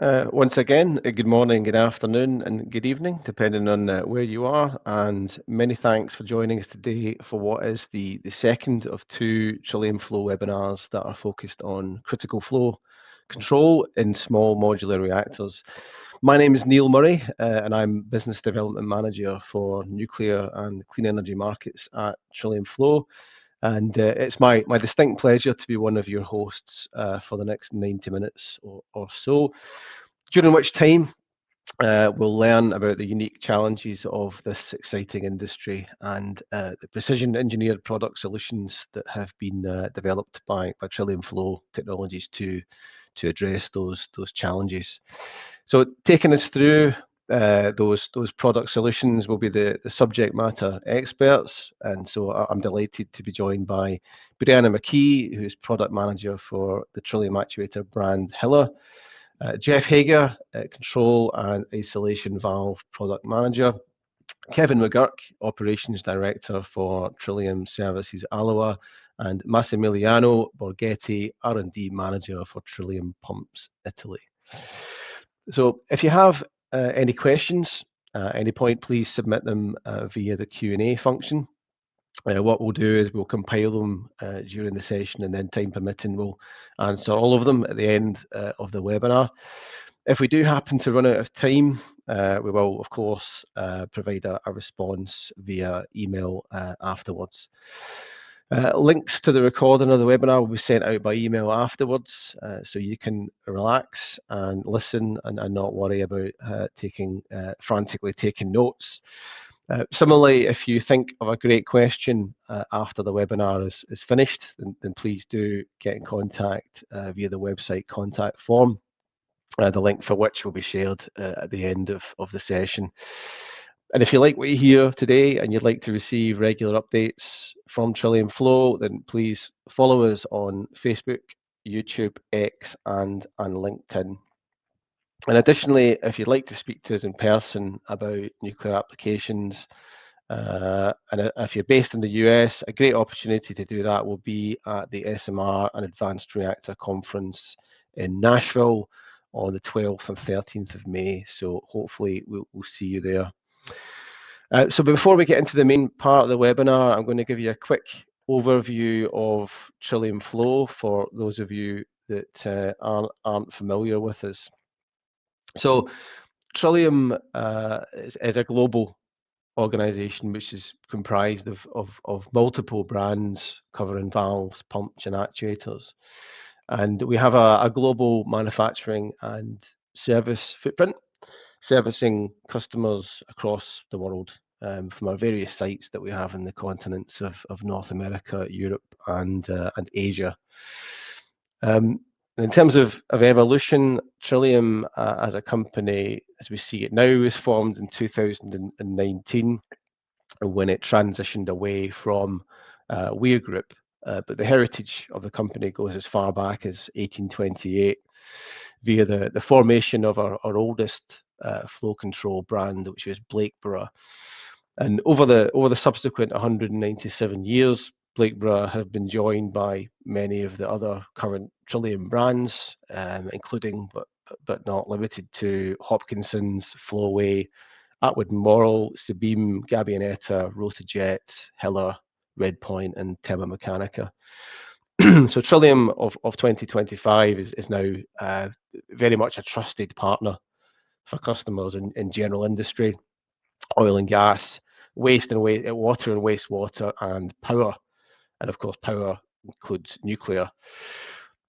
Once again, good morning, good afternoon, and good evening, depending on where you are. And many thanks for joining us today for what is the second of two Trillium Flow webinars that are focused on critical flow control in small modular reactors. My name is Neil Murray, and I'm Business Development Manager for Nuclear and Clean Energy Markets at Trillium Flow. And it's my distinct pleasure to be one of your hosts for the next 90 minutes or so, during which time we'll learn about the unique challenges of this exciting industry and the precision engineered product solutions that have been developed by Trillium Flow Technologies to address those challenges. So taking us through those product solutions will be the subject matter experts, and so I'm delighted to be joined by Brianna McKee, who is product manager for the Trillium actuator brand Hiller. Jeff Hager, Control and Isolation Valve Product Manager. Kevin McGurk, Operations Director for Trillium Services Alloa. And Massimiliano Borghetti, R&D Manager for Trillium Pumps Italy. So if you have any questions at any point, please submit them via the Q&A function. What we'll do is we'll compile them during the session, and then time permitting, we'll answer all of them at the end of the webinar. If we do happen to run out of time, we will, of course, provide a response via email afterwards. Links to the recording of the webinar will be sent out by email afterwards, so you can relax and listen and not worry about frantically taking notes. Similarly, if you think of a great question after the webinar is finished, then please do get in contact via the website contact form, the link for which will be shared at the end of the session. And if you like what you hear today and you'd like to receive regular updates from Trillium Flow, then please follow us on Facebook, YouTube, X, and LinkedIn. And additionally, if you'd like to speak to us in person about nuclear applications, and if you're based in the US, a great opportunity to do that will be at the SMR and Advanced Reactor Conference in Nashville on the 12th and 13th of May. So hopefully we'll see you there. So before we get into the main part of the webinar, I'm going to give you a quick overview of Trillium Flow for those of you that aren't familiar with us. So Trillium is a global organization which is comprised of multiple brands covering valves, pumps, and actuators. And we have a global manufacturing and service footprint, servicing customers across the world from our various sites that we have in the continents of North America, Europe, and Asia. In terms of evolution, Trillium as a company, as we see it now, was formed in 2019 when it transitioned away from Weir Group. But the heritage of the company goes as far back as 1828 via the formation of our oldest flow control brand, which was Blakeborough. And over the subsequent 197 years, Blakeborough have been joined by many of the other current Trillium brands, including but not limited to Hopkinson's, Flowway, Atwood and Morrell, Sabine, Gabionetta, Rotajet, Hiller, Redpoint, and Tema Mechanica. So Trillium of 2025 is now very much a trusted partner for customers in general industry, oil and gas, water and wastewater, and power. And of course, power includes nuclear.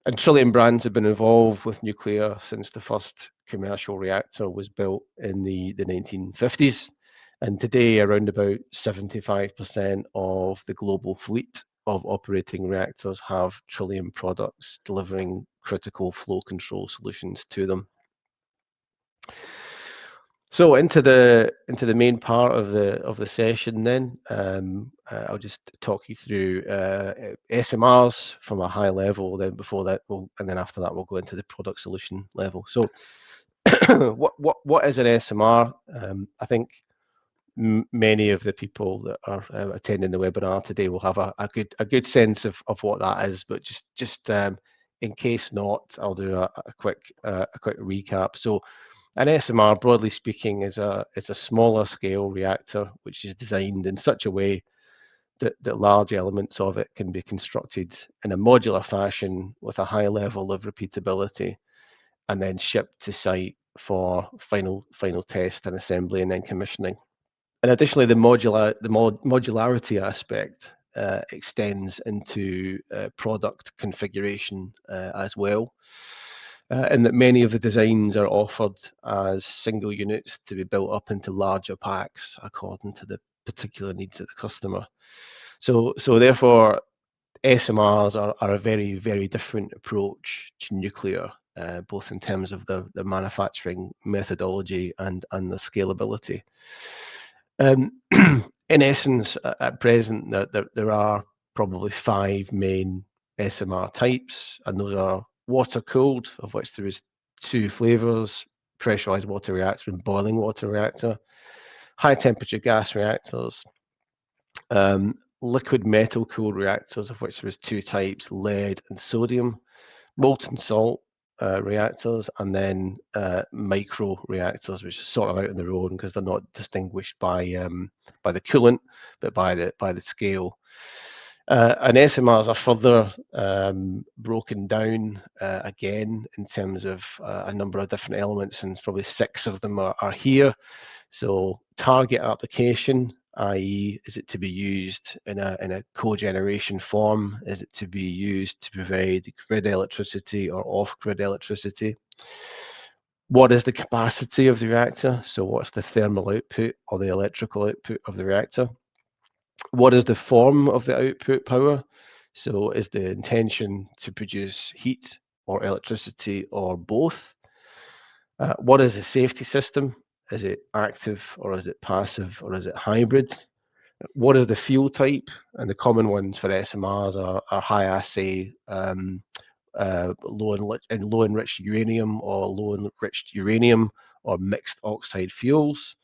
And Trillium brands have been involved with nuclear since the first commercial reactor was built in the 1950s. And today, around about 75% of the global fleet of operating reactors have Trillium products delivering critical flow control solutions to them. So into the main part of the session, then I'll just talk you through SMRs from a high level. Then and then after that we'll go into the product solution level. So what is an SMR? I think many of the people that are attending the webinar today will have a good sense of what that is. But just in case not, I'll do a quick recap. So an SMR, broadly speaking, is a smaller scale reactor which is designed in such a way that large elements of it can be constructed in a modular fashion with a high level of repeatability, and then shipped to site for final test and assembly and then commissioning. And additionally, the modularity aspect extends into product configuration as well, and that many of the designs are offered as single units to be built up into larger packs according to the particular needs of the customer. So therefore, SMRs are a very, very different approach to nuclear, both in terms of the manufacturing methodology and the scalability. In essence, at present, there are probably 5 main SMR types, and those are water cooled, of which there is 2 flavors: pressurized water reactor and boiling water reactor; high temperature gas reactors; liquid metal cooled reactors, of which there is 2 types: lead and sodium; molten salt reactors; and then micro reactors, which are sort of out on their own because they're not distinguished by the coolant, but by the scale. And SMRs are further broken down again in terms of a number of different elements, and probably 6 of them are here. So target application, i.e., is it to be used in a cogeneration form? Is it to be used to provide grid electricity or off-grid electricity? What is the capacity of the reactor? So what's the thermal output or the electrical output of the reactor? What is the form of the output power? So is the intention to produce heat or electricity or both? What is the safety system? Is it active or is it passive or is it hybrid? What is the fuel type? And the common ones for SMRs are high assay, low enriched uranium or low enriched uranium or mixed oxide fuels.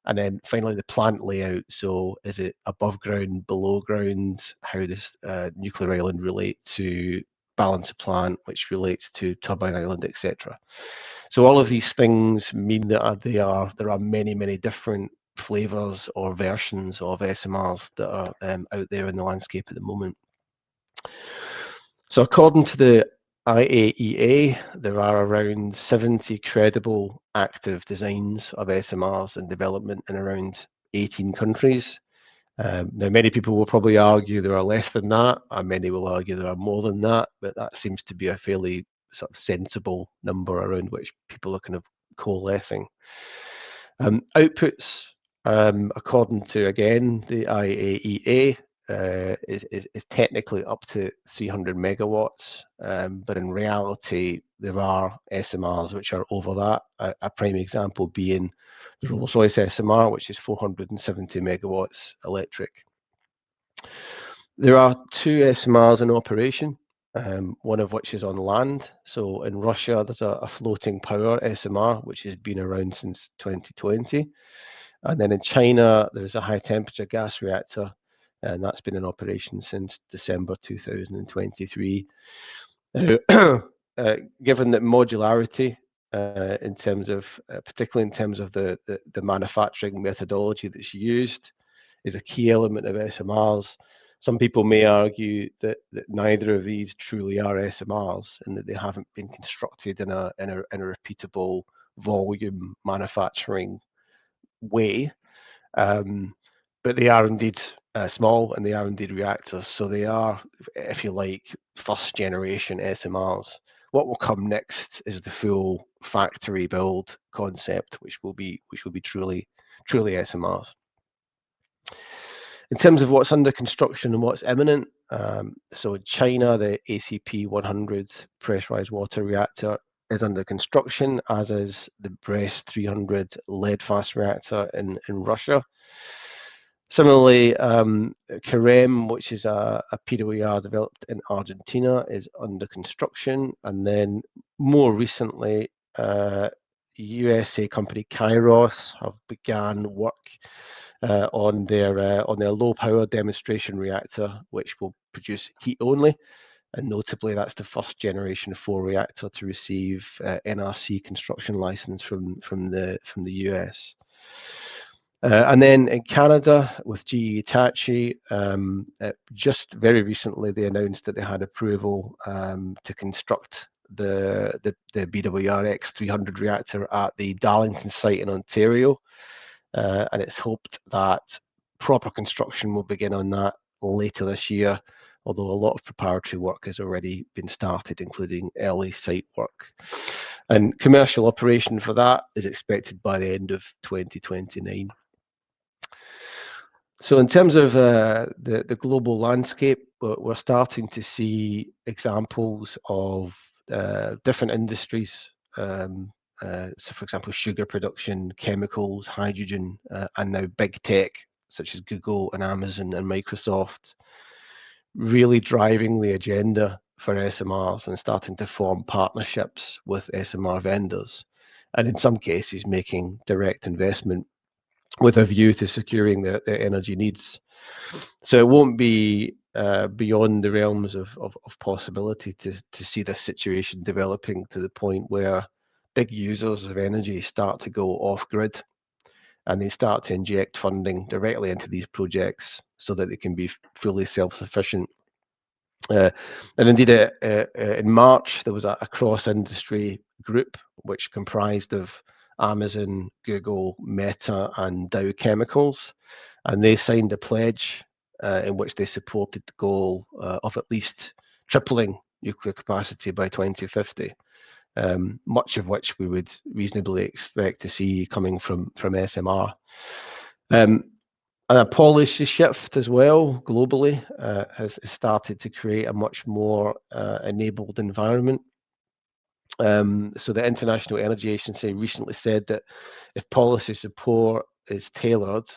And then finally, the plant layout. So is it above ground, below ground? How does nuclear island relate to balance of plant, which relates to turbine island, etc. So all of these things mean that there are many, many different flavors or versions of SMRs that are out there in the landscape at the moment. So according to the IAEA, there are around 70 credible active designs of SMRs in development in around 18 countries. Now, many people will probably argue there are less than that, and many will argue there are more than that, but that seems to be a fairly sort of sensible number around which people are kind of coalescing. Outputs, according to, again, the IAEA, is technically up to 300 megawatts, but in reality, there are SMRs which are over that. A prime example being the Rolls-Royce SMR, which is 470 megawatts electric. There are 2 SMRs in operation, one of which is on land. So in Russia, there's a floating power SMR, which has been around since 2020. And then in China, there's a high temperature gas reactor, and that's been in operation since December 2023. Now, given that modularity, in terms of, particularly in terms of the manufacturing methodology that's used, is a key element of SMRs, some people may argue that neither of these truly are SMRs, and that they haven't been constructed in a repeatable volume manufacturing way. But they are indeed small, and they are indeed reactors. So they are, if you like, first generation SMRs. What will come next is the full factory build concept, which will be truly SMRs. In terms of what's under construction and what's imminent, so in China, the ACP 100 pressurized water reactor is under construction, as is the Brest 300 lead fast reactor in Russia. Similarly, Carem, which is a PWR developed in Argentina, is under construction. And then more recently, USA company Kairos have began work on their low power demonstration reactor, which will produce heat only. and notably that's the first generation 4 reactor to receive NRC construction license from the US. And then in Canada with GE Hitachi, just very recently they announced that they had approval to construct the BWRX 300 reactor at the Darlington site in Ontario, and it's hoped that proper construction will begin on that later this year, although a lot of preparatory work has already been started, including early site work. And commercial operation for that is expected by the end of 2029. So in terms of the global landscape, we're starting to see examples of different industries. So for example, sugar production, chemicals, hydrogen, and now big tech, such as Google and Amazon and Microsoft, really driving the agenda for SMRs and starting to form partnerships with SMR vendors, and in some cases making direct investment with a view to securing their energy needs. So it won't be beyond the realms of possibility to see this situation developing to the point where big users of energy start to go off grid and they start to inject funding directly into these projects so that they can be fully self-sufficient. And indeed, in March, there was a cross-industry group which comprised of Amazon, Google, Meta, and Dow Chemicals, and they signed a pledge in which they supported the goal of at least tripling nuclear capacity by 2050, much of which we would reasonably expect to see coming from SMR. And a policy shift as well globally has started to create a much more enabled environment. So the International Energy Agency recently said that if policy support is tailored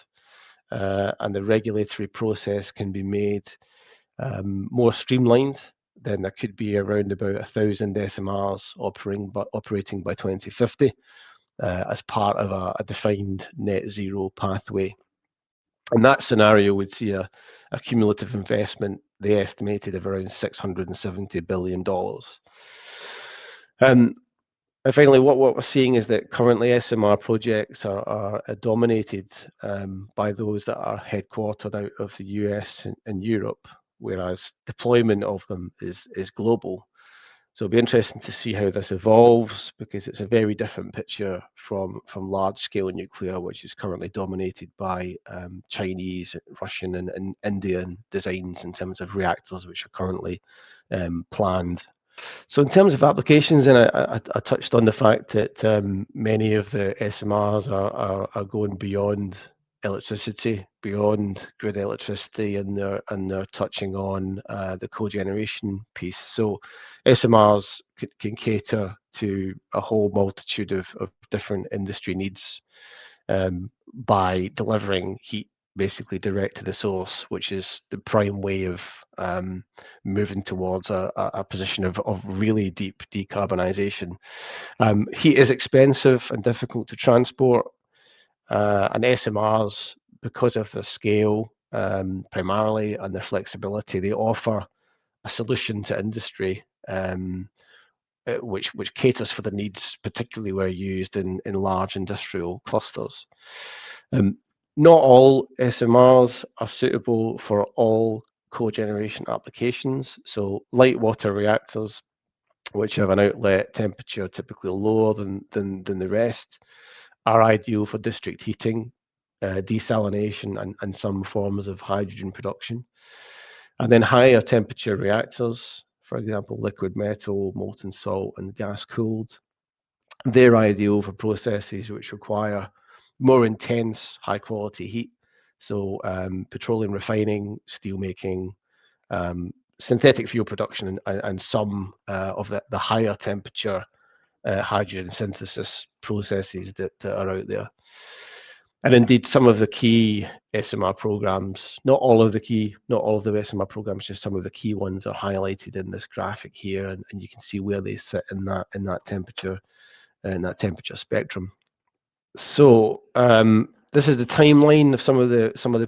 and the regulatory process can be made more streamlined, then there could be around about 1,000 SMRs operating by 2050 as part of a defined net zero pathway. And that scenario would see a cumulative investment, they estimated, of around $670 billion. And finally, what we're seeing is that currently SMR projects are dominated by those that are headquartered out of the US and Europe, whereas deployment of them is global. So it'll be interesting to see how this evolves, because it's a very different picture from large-scale nuclear, which is currently dominated by Chinese, Russian, and Indian designs in terms of reactors, which are currently planned. So in terms of applications, and I touched on the fact that many of the SMRs are going beyond electricity, beyond grid electricity, and they're touching on the cogeneration piece. So SMRs can cater to a whole multitude of different industry needs by delivering heat basically direct to the source, which is the prime way of moving towards a position of really deep decarbonisation. Heat is expensive and difficult to transport, and SMRs, because of their scale primarily and their flexibility, they offer a solution to industry which caters for the needs, particularly where used in large industrial clusters. Not all SMRs are suitable for all cogeneration applications. So light water reactors, which have an outlet temperature typically lower than the rest, are ideal for district heating, desalination, and some forms of hydrogen production. And then higher temperature reactors, for example, liquid metal, molten salt, and gas cooled, they're ideal for processes which require more intense, high quality heat. So petroleum refining, steel making, synthetic fuel production, and some of the higher temperature hydrogen synthesis processes that are out there. And indeed, some of the key SMR programs, not all of the SMR programs, just some of the key ones are highlighted in this graphic here, and you can see where they sit in that temperature spectrum. So this is the timeline of some of the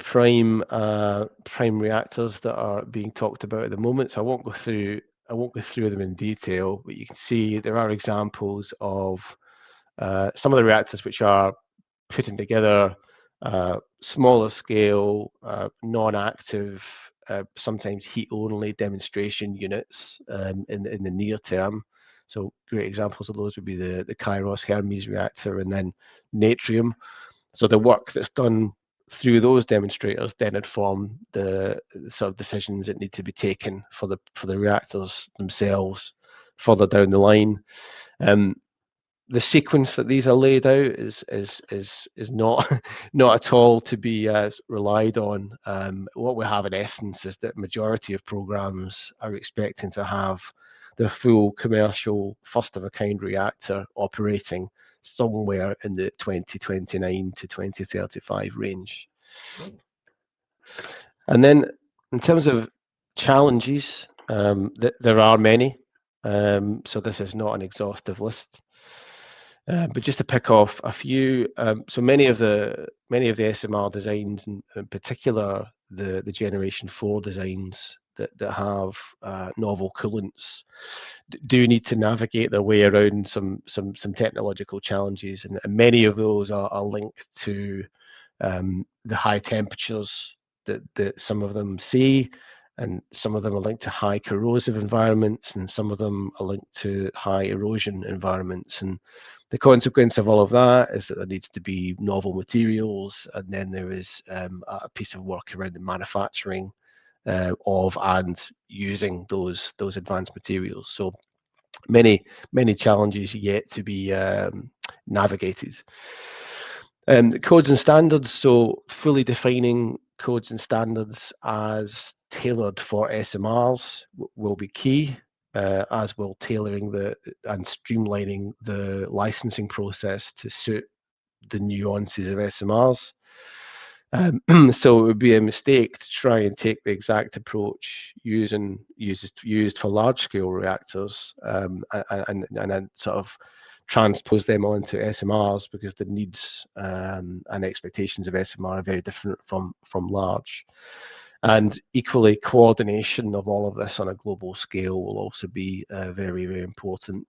prime reactors that are being talked about at the moment. So I won't go through I won't go through them in detail, but you can see there are examples of some of the reactors which are putting together smaller scale, non-active, sometimes heat-only demonstration units in the near term. So great examples of those would be the Kairos Hermes reactor and then Natrium. So the work that's done through those demonstrators then inform the sort of decisions that need to be taken for the reactors themselves further down the line. The sequence that these are laid out is not not at all to be relied on. What we have in essence is that majority of programs are expecting to have the full commercial first of a kind reactor operating somewhere in the 2029 to 2035 range. And then in terms of challenges, there are many. So this is not an exhaustive list. But just to pick off a few, so many of the SMR designs, in particular the Generation 4 designs that have novel coolants, do need to navigate their way around some technological challenges, and many of those are linked to the high temperatures that some of them see, and some of them are linked to high corrosive environments, and some of them are linked to high erosion environments. And the consequence of all of that is that there needs to be novel materials, and then there is a piece of work around the manufacturing of and using those advanced materials. So many challenges yet to be navigated. Codes and standards, so fully defining codes and standards as tailored for SMRs will be key, as will tailoring and streamlining the licensing process to suit the nuances of SMRs. So it would be a mistake to try and take the exact approach used for large scale reactors and then sort of transpose them onto SMRs, because the needs and expectations of SMR are very different from large. And equally, coordination of all of this on a global scale will also be very, very important.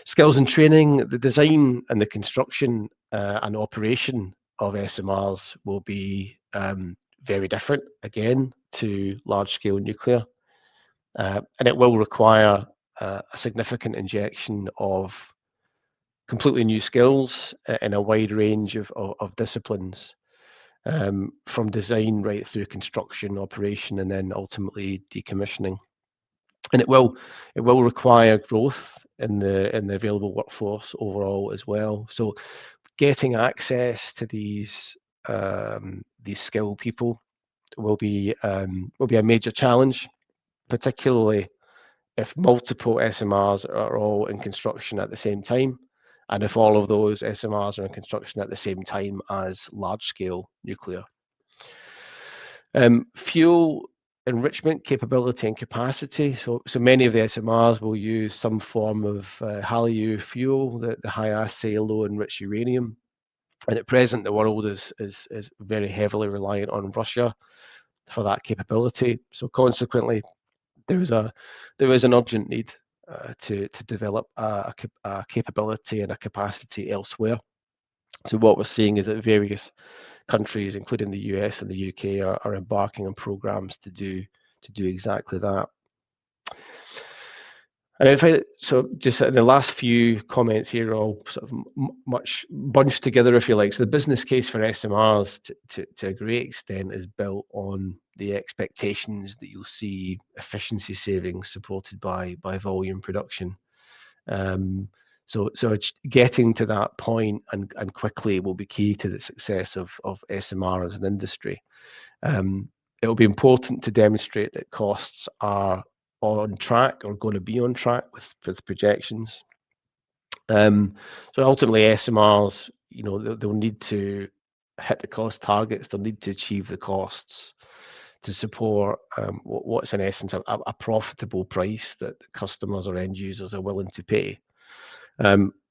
Skills and training, the design and the construction and operation of SMRs will be very different, again, to large-scale nuclear. And it will require a significant injection of completely new skills in a wide range of disciplines, from design right through construction, operation, and then ultimately decommissioning. And it will require growth in the available workforce overall as well. So getting access to these skilled people will be a major challenge, particularly if multiple SMRs are all in construction at the same time, and if all of those SMRs are in construction at the same time as large-scale nuclear. Fuel enrichment capability and capacity. So many of the SMRs will use some form of HALEU fuel, the high-assay, low-enriched uranium. And at present, the world is very heavily reliant on Russia for that capability. So consequently, there is an urgent need to develop a capability and a capacity elsewhere. So what we're seeing is that various countries, including the US and the UK, are embarking on programs to do exactly that. And so just in the last few comments here, all sort of much bunched together, if you like. So the business case for SMRs to a great extent is built on the expectations that you'll see efficiency savings supported by volume production. So getting to that point and quickly will be key to the success of SMR as an industry. It will be important to demonstrate that costs are on track or going to be on track with projections. So ultimately, SMRs, they'll need to hit the cost targets. They'll need to achieve the costs to support what's in essence a profitable price that customers or end users are willing to pay.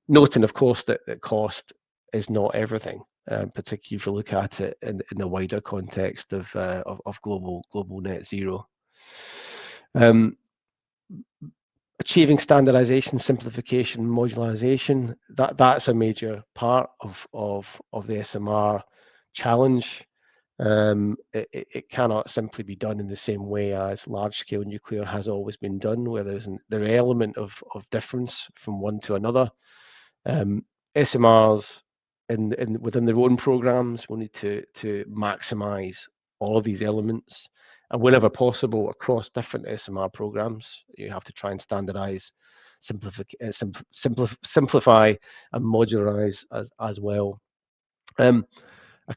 Noting, of course, that cost is not everything, particularly if you look at it in the wider context of global net zero. achieving standardization, simplification, modularization, that's a major part of the SMR challenge. It cannot simply be done in the same way as large-scale nuclear has always been done, where there's an element of difference from one to another. SMRs within their own programs will need to maximize all of these elements, and whenever possible across different SMR programs, you have to try and standardize, simplify, and modularize as well. A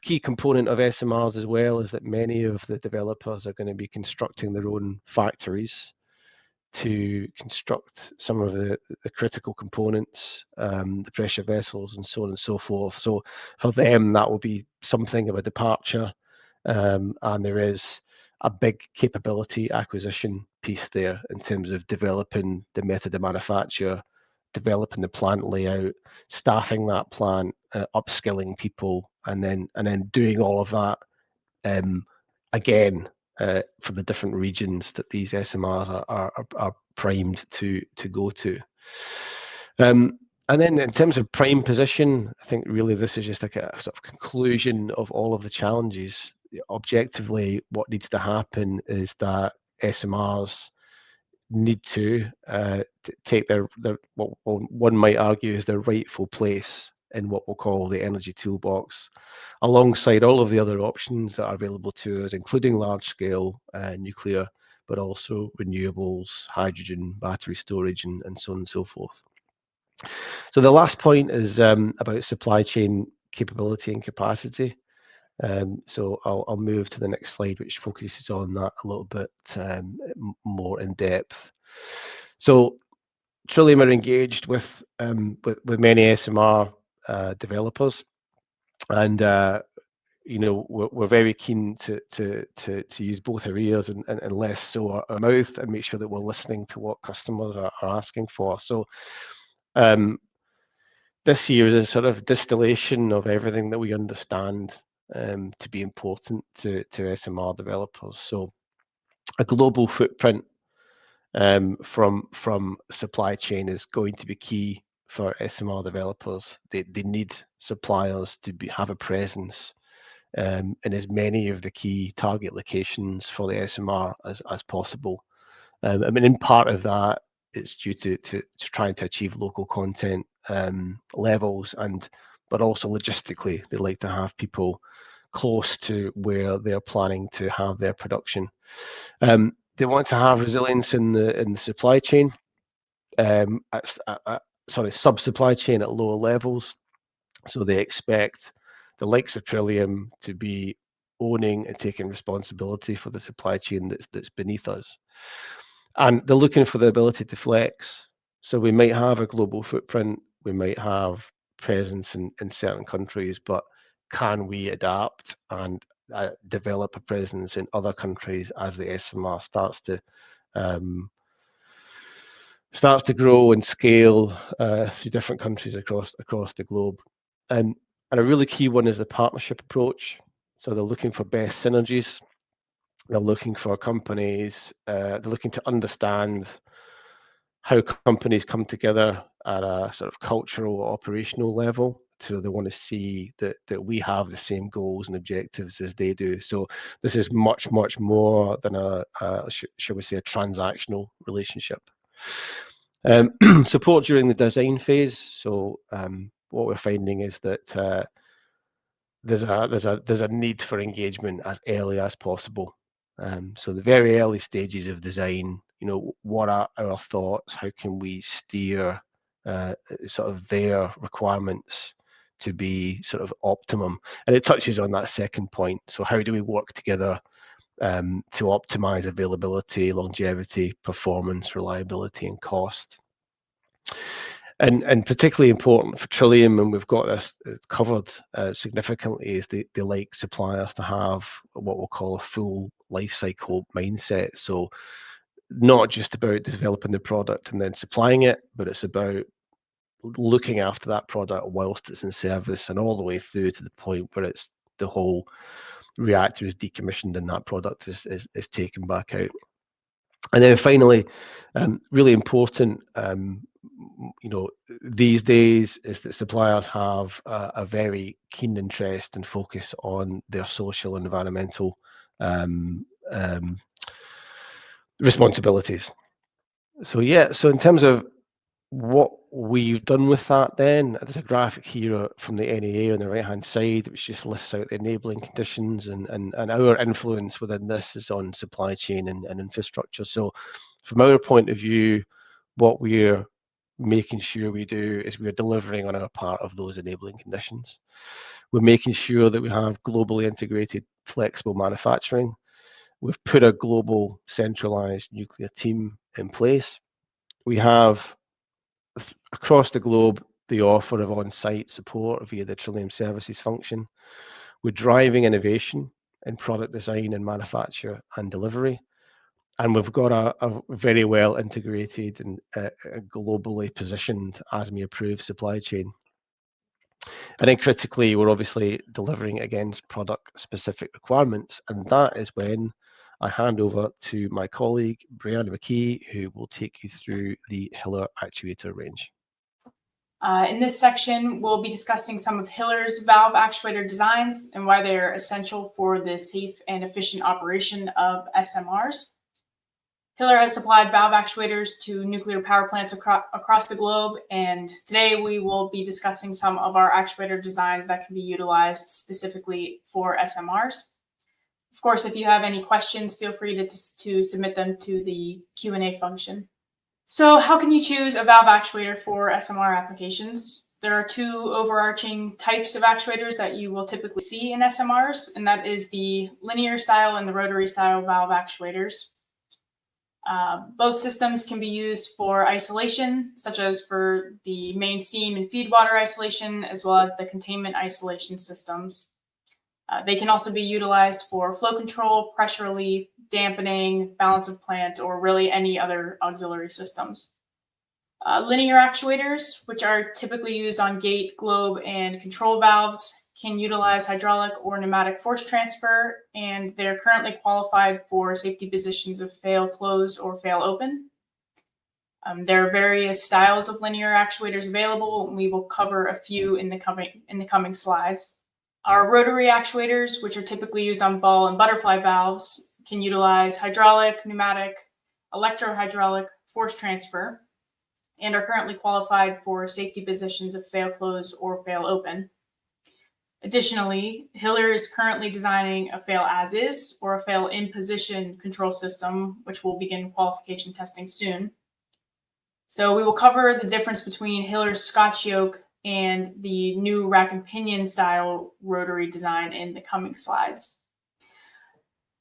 key component of SMRs as well is that many of the developers are going to be constructing their own factories to construct some of the critical components, the pressure vessels, and so on and so forth. So for them, that will be something of a departure, and there is a big capability acquisition piece there in terms of developing the method of manufacture, developing the plant layout, staffing that plant, upskilling people, and then doing all of that again for the different regions that these SMRs are primed to go to. And then in terms of prime position, I think really this is just like a sort of conclusion of all of the challenges. Objectively, what needs to happen is that SMRs need to take their what one might argue is their rightful place in what we'll call the energy toolbox, alongside all of the other options that are available to us, including large-scale nuclear, but also renewables, hydrogen, battery storage, and so on and so forth. So the last point is about supply chain capability and capacity. So I'll move to the next slide, which focuses on that a little bit more in depth. So Trillium are engaged with many SMR developers, and we're very keen to use both our ears and less so our mouth, and make sure that we're listening to what customers are asking for. So this year is a sort of distillation of everything that we understand to be important to SMR developers. So a global footprint from supply chain is going to be key for SMR developers. They need suppliers to have a presence in as many of the key target locations for the SMR as possible. I mean, in part of that, it's due to trying to achieve local content levels, but also logistically, they like to have people close to where they're planning to have their production. They want to have resilience in the supply chain, sub-supply chain at lower levels. So they expect the likes of Trillium to be owning and taking responsibility for the supply chain that's beneath us. And they're looking for the ability to flex. So we might have a global footprint, we might have presence in certain countries, but can we adapt and develop a presence in other countries as the SMR starts to grow and scale through different countries across the globe? And a really key one is the partnership approach. So they're looking for best synergies. They're looking for companies. They're looking to understand how companies come together at a sort of cultural or operational level. So they want to see that we have the same goals and objectives as they do. So this is much more than shall we say, a transactional relationship. Support during the design phase. So what we're finding is that there's a need for engagement as early as possible. So the very early stages of design, what are our thoughts? How can we steer sort of their requirements to be sort of optimum? And it touches on that second point. So how do we work together to optimize availability, longevity, performance, reliability, and cost? And particularly important for Trillium, and we've got this covered significantly, is they like suppliers to have what we'll call a full life cycle mindset. So not just about developing the product and then supplying it, but it's about looking after that product whilst it's in service and all the way through to the point where it's the whole reactor is decommissioned and that product is taken back out. And then finally, really important, these days is that suppliers have a very keen interest and focus on their social and environmental responsibilities. So in terms of what we've done with that, then there's a graphic here from the NEA on the right hand side which just lists out the enabling conditions, and our influence within this is on supply chain and infrastructure. So from our point of view, what we're making sure we do is we're delivering on our part of those enabling conditions. We're making sure that we have globally integrated flexible manufacturing. We've put a global centralized nuclear team in place. We have across the globe the offer of on-site support via the Trillium Services function. We're driving innovation in product design and manufacture and delivery. And we've got a very well integrated and globally positioned ASME approved supply chain. And then critically, we're obviously delivering against product specific requirements. And that is when I hand over to my colleague, Brianna McKee, who will take you through the Hiller actuator range. In this section, we'll be discussing some of Hiller's valve actuator designs and why they are essential for the safe and efficient operation of SMRs. Hiller has supplied valve actuators to nuclear power plants across the globe, and today we will be discussing some of our actuator designs that can be utilized specifically for SMRs. Of course, if you have any questions, feel free to submit them to the Q&A function. So how can you choose a valve actuator for SMR applications? There are two overarching types of actuators that you will typically see in SMRs, and that is the linear style and the rotary style valve actuators. Both systems can be used for isolation, such as for the main steam and feed water isolation, as well as the containment isolation systems. They can also be utilized for flow control, pressure relief, dampening, balance of plant, or really any other auxiliary systems. Linear actuators, which are typically used on gate, globe, and control valves, can utilize hydraulic or pneumatic force transfer, and they're currently qualified for safety positions of fail closed or fail open. There are various styles of linear actuators available, and we will cover a few in the coming slides. Our rotary actuators, which are typically used on ball and butterfly valves, can utilize hydraulic, pneumatic, electrohydraulic force transfer, and are currently qualified for safety positions of fail closed or fail open. Additionally, Hiller is currently designing a fail as is or a fail in position control system, which will begin qualification testing soon. So we will cover the difference between Hiller's Scotch yoke and the new rack and pinion style rotary design in the coming slides.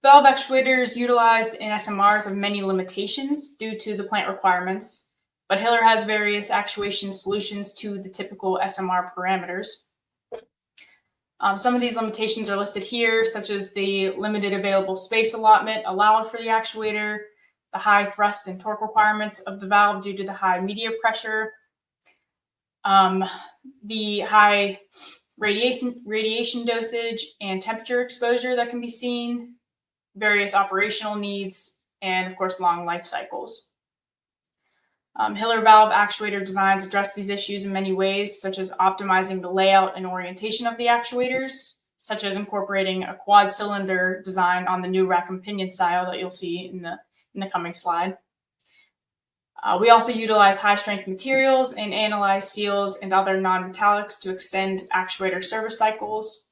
Valve actuators utilized in SMRs have many limitations due to the plant requirements, but Hiller has various actuation solutions to the typical SMR parameters. Some of these limitations are listed here, such as the limited available space allotment allowed for the actuator, the high thrust and torque requirements of the valve due to the high media pressure, the high radiation dosage and temperature exposure that can be seen, various operational needs, and of course, long life cycles. Hiller valve actuator designs address these issues in many ways, such as optimizing the layout and orientation of the actuators, such as incorporating a quad cylinder design on the new rack and pinion style that you'll see in the coming slide. We also utilize high strength materials and analyze seals and other non-metallics to extend actuator service cycles.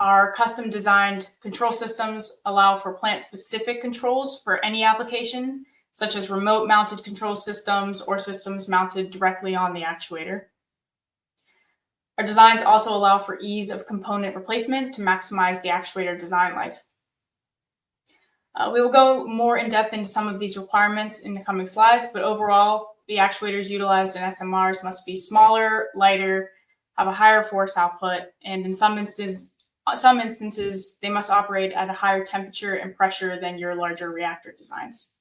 Our custom designed control systems allow for plant specific controls for any application, such as remote mounted control systems or systems mounted directly on the actuator. Our designs also allow for ease of component replacement to maximize the actuator design life. We will go more in depth into some of these requirements in the coming slides, but overall, the actuators utilized in SMRs must be smaller, lighter, have a higher force output, and in some instances, they must operate at a higher temperature and pressure than your larger reactor designs.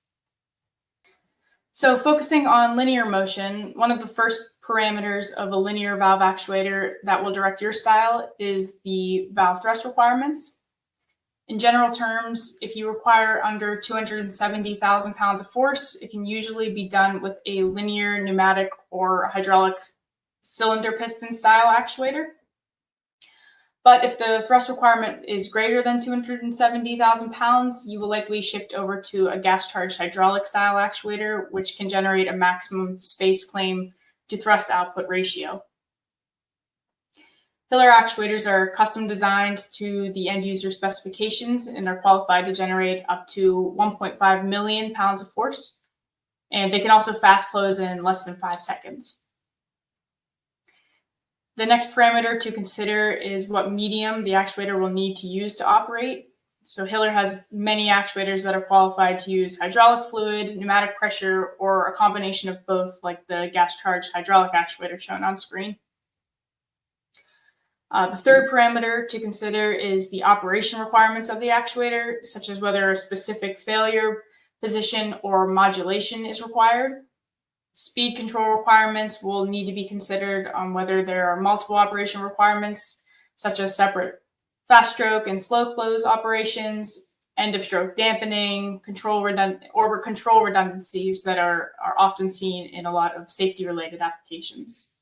So focusing on linear motion, one of the first parameters of a linear valve actuator that will direct your style is the valve thrust requirements. In general terms, if you require under 270,000 pounds of force, it can usually be done with a linear, pneumatic, or hydraulic cylinder piston style actuator. But if the thrust requirement is greater than 270,000 pounds, you will likely shift over to a gas-charged hydraulic style actuator, which can generate a maximum space claim to thrust output ratio. Hiller actuators are custom designed to the end user specifications and are qualified to generate up to 1.5 million pounds of force. And they can also fast close in less than 5 seconds. The next parameter to consider is what medium the actuator will need to use to operate. So Hiller has many actuators that are qualified to use hydraulic fluid, pneumatic pressure, or a combination of both, like the gas-charged hydraulic actuator shown on screen. The third parameter to consider is the operation requirements of the actuator, such as whether a specific failure, position, or modulation is required. Speed control requirements will need to be considered on whether there are multiple operation requirements, such as separate fast stroke and slow close operations, end of stroke dampening, control redundancies that are often seen in a lot of safety related applications.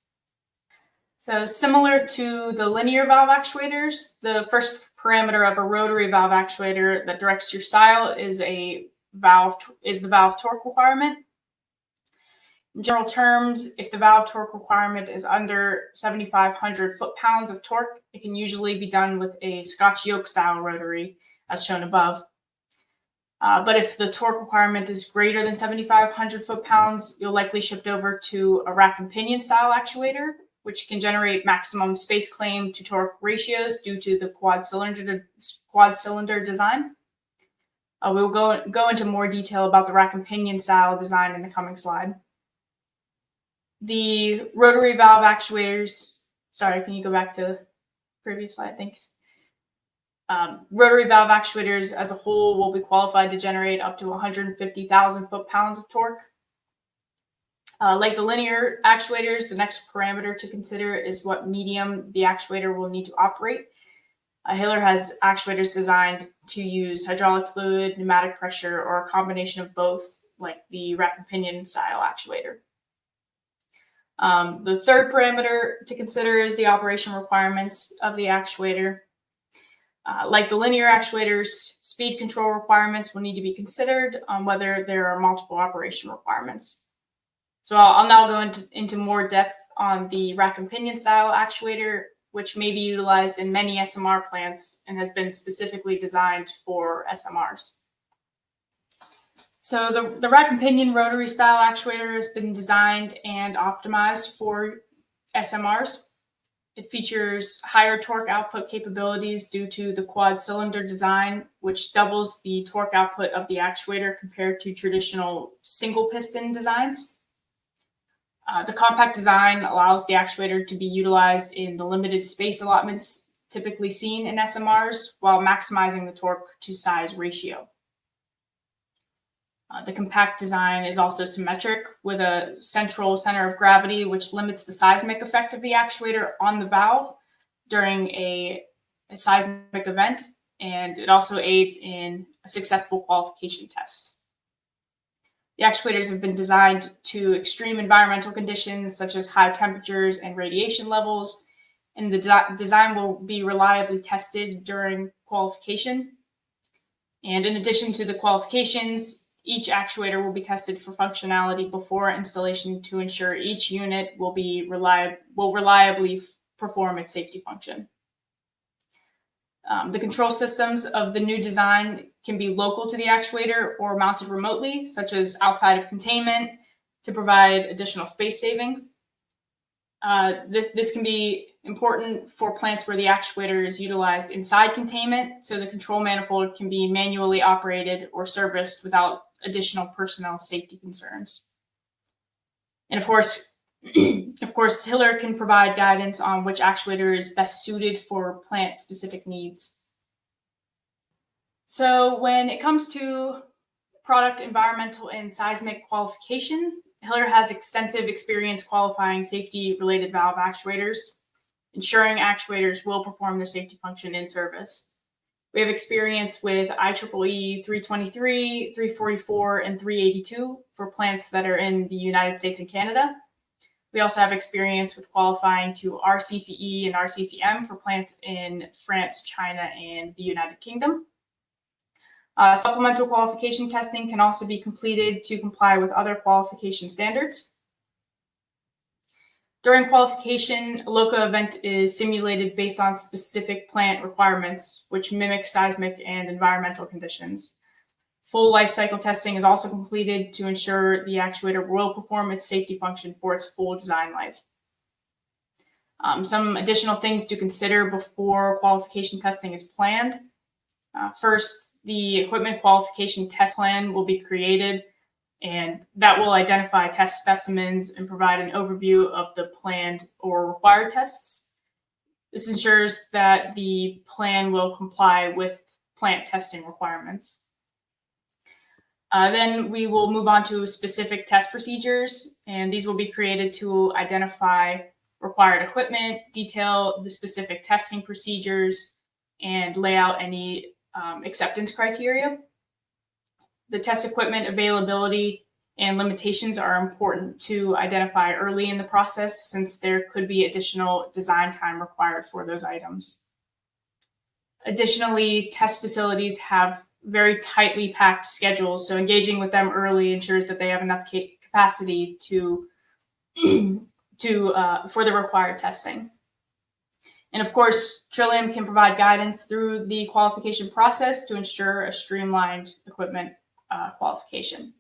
So similar to the linear valve actuators, the first parameter of a rotary valve actuator that directs your style is the valve torque requirement. In general terms, if the valve torque requirement is under 7,500 foot-pounds of torque, it can usually be done with a Scotch yoke style rotary, as shown above. But if the torque requirement is greater than 7,500 foot-pounds, you'll likely shift over to a rack and pinion style actuator, which can generate maximum space claim to torque ratios due to the quad cylinder design. We'll go into more detail about the rack and pinion style design in the coming slide. The rotary valve actuators, sorry, can you go back to the previous slide? Thanks. Rotary valve actuators as a whole will be qualified to generate up to 150,000 foot-pounds of torque. Like the linear actuators, the next parameter to consider is what medium the actuator will need to operate. Hiller has actuators designed to use hydraulic fluid, pneumatic pressure, or a combination of both, like the rack and pinion style actuator. The third parameter to consider is the operation requirements of the actuator. Like the linear actuators, speed control requirements will need to be considered on whether there are multiple operation requirements. So I'll now go into more depth on the rack and pinion style actuator, which may be utilized in many SMR plants and has been specifically designed for SMRs. So the rack and pinion rotary style actuator has been designed and optimized for SMRs. It features higher torque output capabilities due to the quad cylinder design, which doubles the torque output of the actuator compared to traditional single piston designs. The compact design allows the actuator to be utilized in the limited space allotments typically seen in SMRs while maximizing the torque to size ratio. The compact design is also symmetric with a central center of gravity, which limits the seismic effect of the actuator on the valve during a seismic event, and it also aids in a successful qualification test. The actuators have been designed to extreme environmental conditions such as high temperatures and radiation levels, and the design will be reliably tested during qualification. And in addition to the qualifications, each actuator will be tested for functionality before installation to ensure each unit will reliably perform its safety function. The control systems of the new design can be local to the actuator or mounted remotely, such as outside of containment, to provide additional space savings. This can be important for plants where the actuator is utilized inside containment, so the control manifold can be manually operated or serviced without additional personnel safety concerns. And of course, Hiller can provide guidance on which actuator is best suited for plant-specific needs. So when it comes to product environmental and seismic qualification, Hiller has extensive experience qualifying safety-related valve actuators, ensuring actuators will perform their safety function in service. We have experience with IEEE 323, 344, and 382 for plants that are in the United States and Canada. We also have experience with qualifying to RCCE and RCCM for plants in France, China, and the United Kingdom. Supplemental qualification testing can also be completed to comply with other qualification standards. During qualification, a LOCA event is simulated based on specific plant requirements, which mimic seismic and environmental conditions. Full life cycle testing is also completed to ensure the actuator will perform its safety function for its full design life. Some additional things to consider before qualification testing is planned. First, the equipment qualification test plan will be created, and that will identify test specimens and provide an overview of the planned or required tests. This ensures that the plan will comply with plant testing requirements. Then we will move on to specific test procedures, and these will be created to identify required equipment, detail the specific testing procedures, and lay out any acceptance criteria. The test equipment availability and limitations are important to identify early in the process, since there could be additional design time required for those items. Additionally, test facilities have very tightly packed schedules, so engaging with them early ensures that they have enough capacity to for the required testing. And of course, Trillium can provide guidance through the qualification process to ensure a streamlined equipment qualification.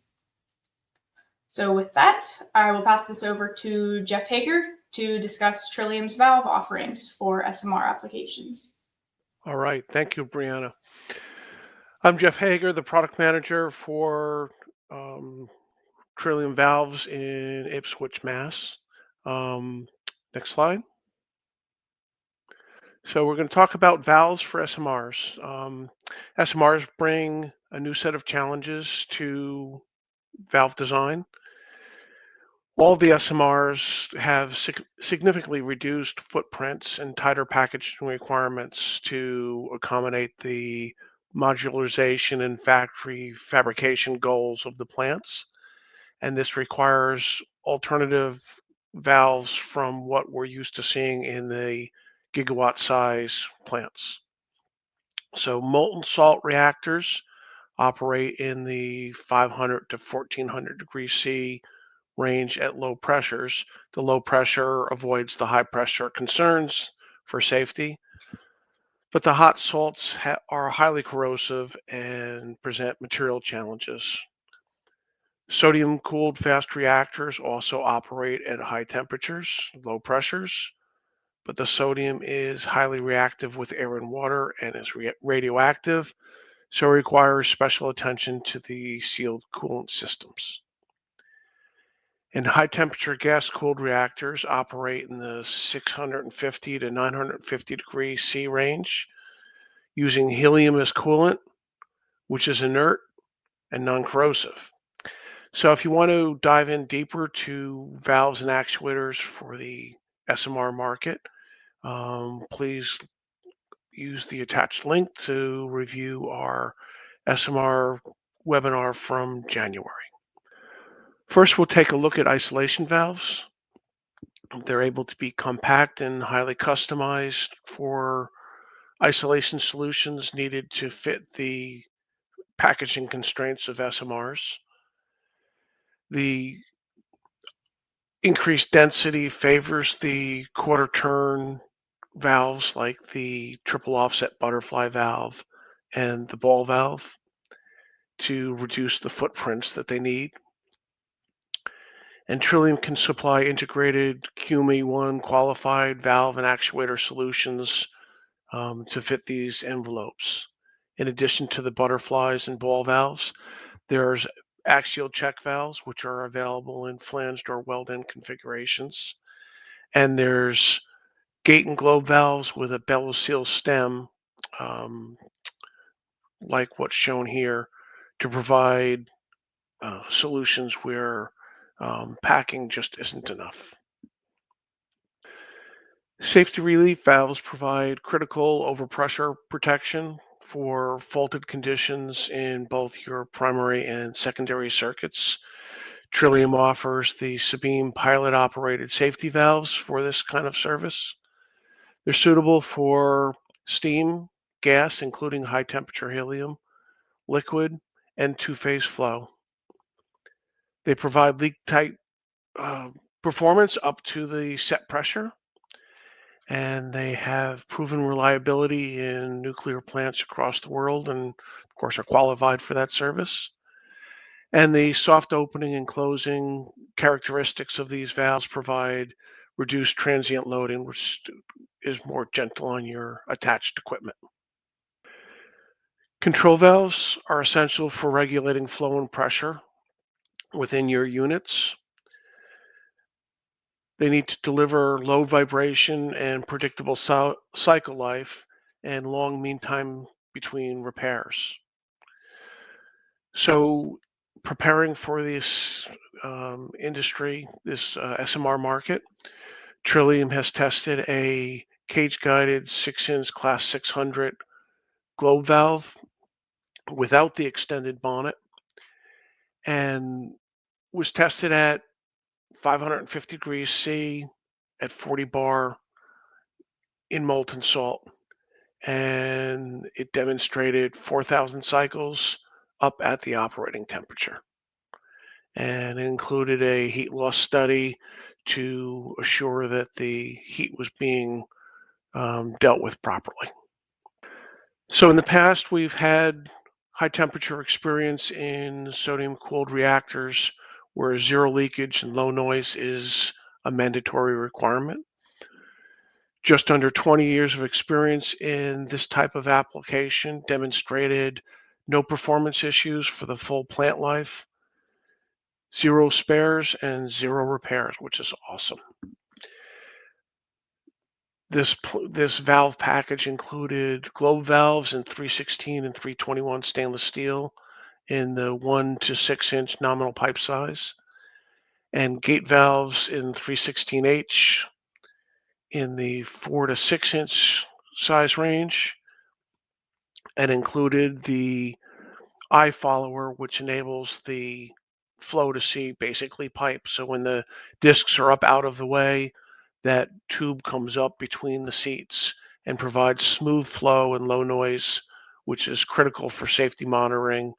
So with that, I will pass this over to Jeff Hager to discuss Trillium's valve offerings for SMR applications. All right, thank you, Brianna. I'm Jeff Hager, the product manager for Trillium Valves in Ipswich, Mass. Next slide. So we're going to talk about valves for SMRs. SMRs bring a new set of challenges to valve design. All the SMRs have significantly reduced footprints and tighter packaging requirements to accommodate the modularization and factory fabrication goals of the plants. And this requires alternative valves from what we're used to seeing in the gigawatt size plants. So molten salt reactors operate in the 500 to 1400 degrees C range at low pressures. The low pressure avoids the high pressure concerns for safety, but the hot salts are highly corrosive and present material challenges. Sodium cooled fast reactors also operate at high temperatures, low pressures, but the sodium is highly reactive with air and water and is radioactive, so it requires special attention to the sealed coolant systems. And high temperature gas cooled reactors operate in the 650 to 950 degrees C range using helium as coolant, which is inert and non-corrosive. So if you want to dive in deeper to valves and actuators for the SMR market, please use the attached link to review our SMR webinar from January. First, we'll take a look at isolation valves. They're able to be compact and highly customized for isolation solutions needed to fit the packaging constraints of SMRs. The increased density favors the quarter turn valves like the triple offset butterfly valve and the ball valve to reduce the footprints that they need. And Trillium can supply integrated QME1 qualified valve and actuator solutions to fit these envelopes. In addition to the butterflies and ball valves, there's axial check valves, which are available in flanged or weld-in configurations. And there's gate and globe valves with a bellows seal stem, like what's shown here, to provide solutions where packing just isn't enough. Safety relief valves provide critical overpressure protection for faulted conditions in both your primary and secondary circuits. Trillium offers the Sabine pilot-operated safety valves for this kind of service. They're suitable for steam, gas, including high-temperature helium, liquid, and two-phase flow. They provide leak-tight performance up to the set pressure, and they have proven reliability in nuclear plants across the world and, of course, are qualified for that service. And the soft opening and closing characteristics of these valves provide reduced transient loading, which is more gentle on your attached equipment. Control valves are essential for regulating flow and pressure within your units. They need to deliver low vibration and predictable cycle life and long mean time between repairs. So preparing for this industry, this SMR market, Trillium has tested a cage-guided 6-inch Class 600 globe valve without the extended bonnet and was tested at 550 degrees C at 40 bar in molten salt. And it demonstrated 4,000 cycles up at the operating temperature. And included a heat loss study to assure that the heat was being dealt with properly. So in the past, we've had high temperature experience in sodium cooled reactors where zero leakage and low noise is a mandatory requirement. Just under 20 years of experience in this type of application demonstrated no performance issues for the full plant life, zero spares, and zero repairs, which is awesome. This valve package included globe valves in 316 and 321 stainless steel in the 1 to 6 inch nominal pipe size, and gate valves in 316H in the 4 to 6 inch size range, and included the eye follower, which enables the flow to see basically pipe. So when the discs are up out of the way, that tube comes up between the seats and provides smooth flow and low noise, which is critical for safety monitoring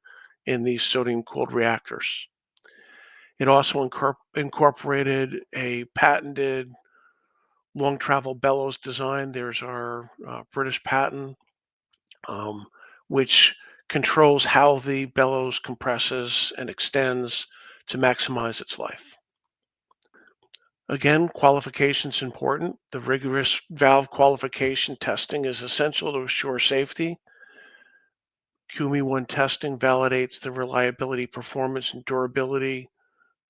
in these sodium cooled reactors. It also incorporated a patented long travel bellows design. There's our British patent, which controls how the bellows compresses and extends to maximize its life. Again, qualification is important. The rigorous valve qualification testing is essential to assure safety. QME1 testing validates the reliability, performance, and durability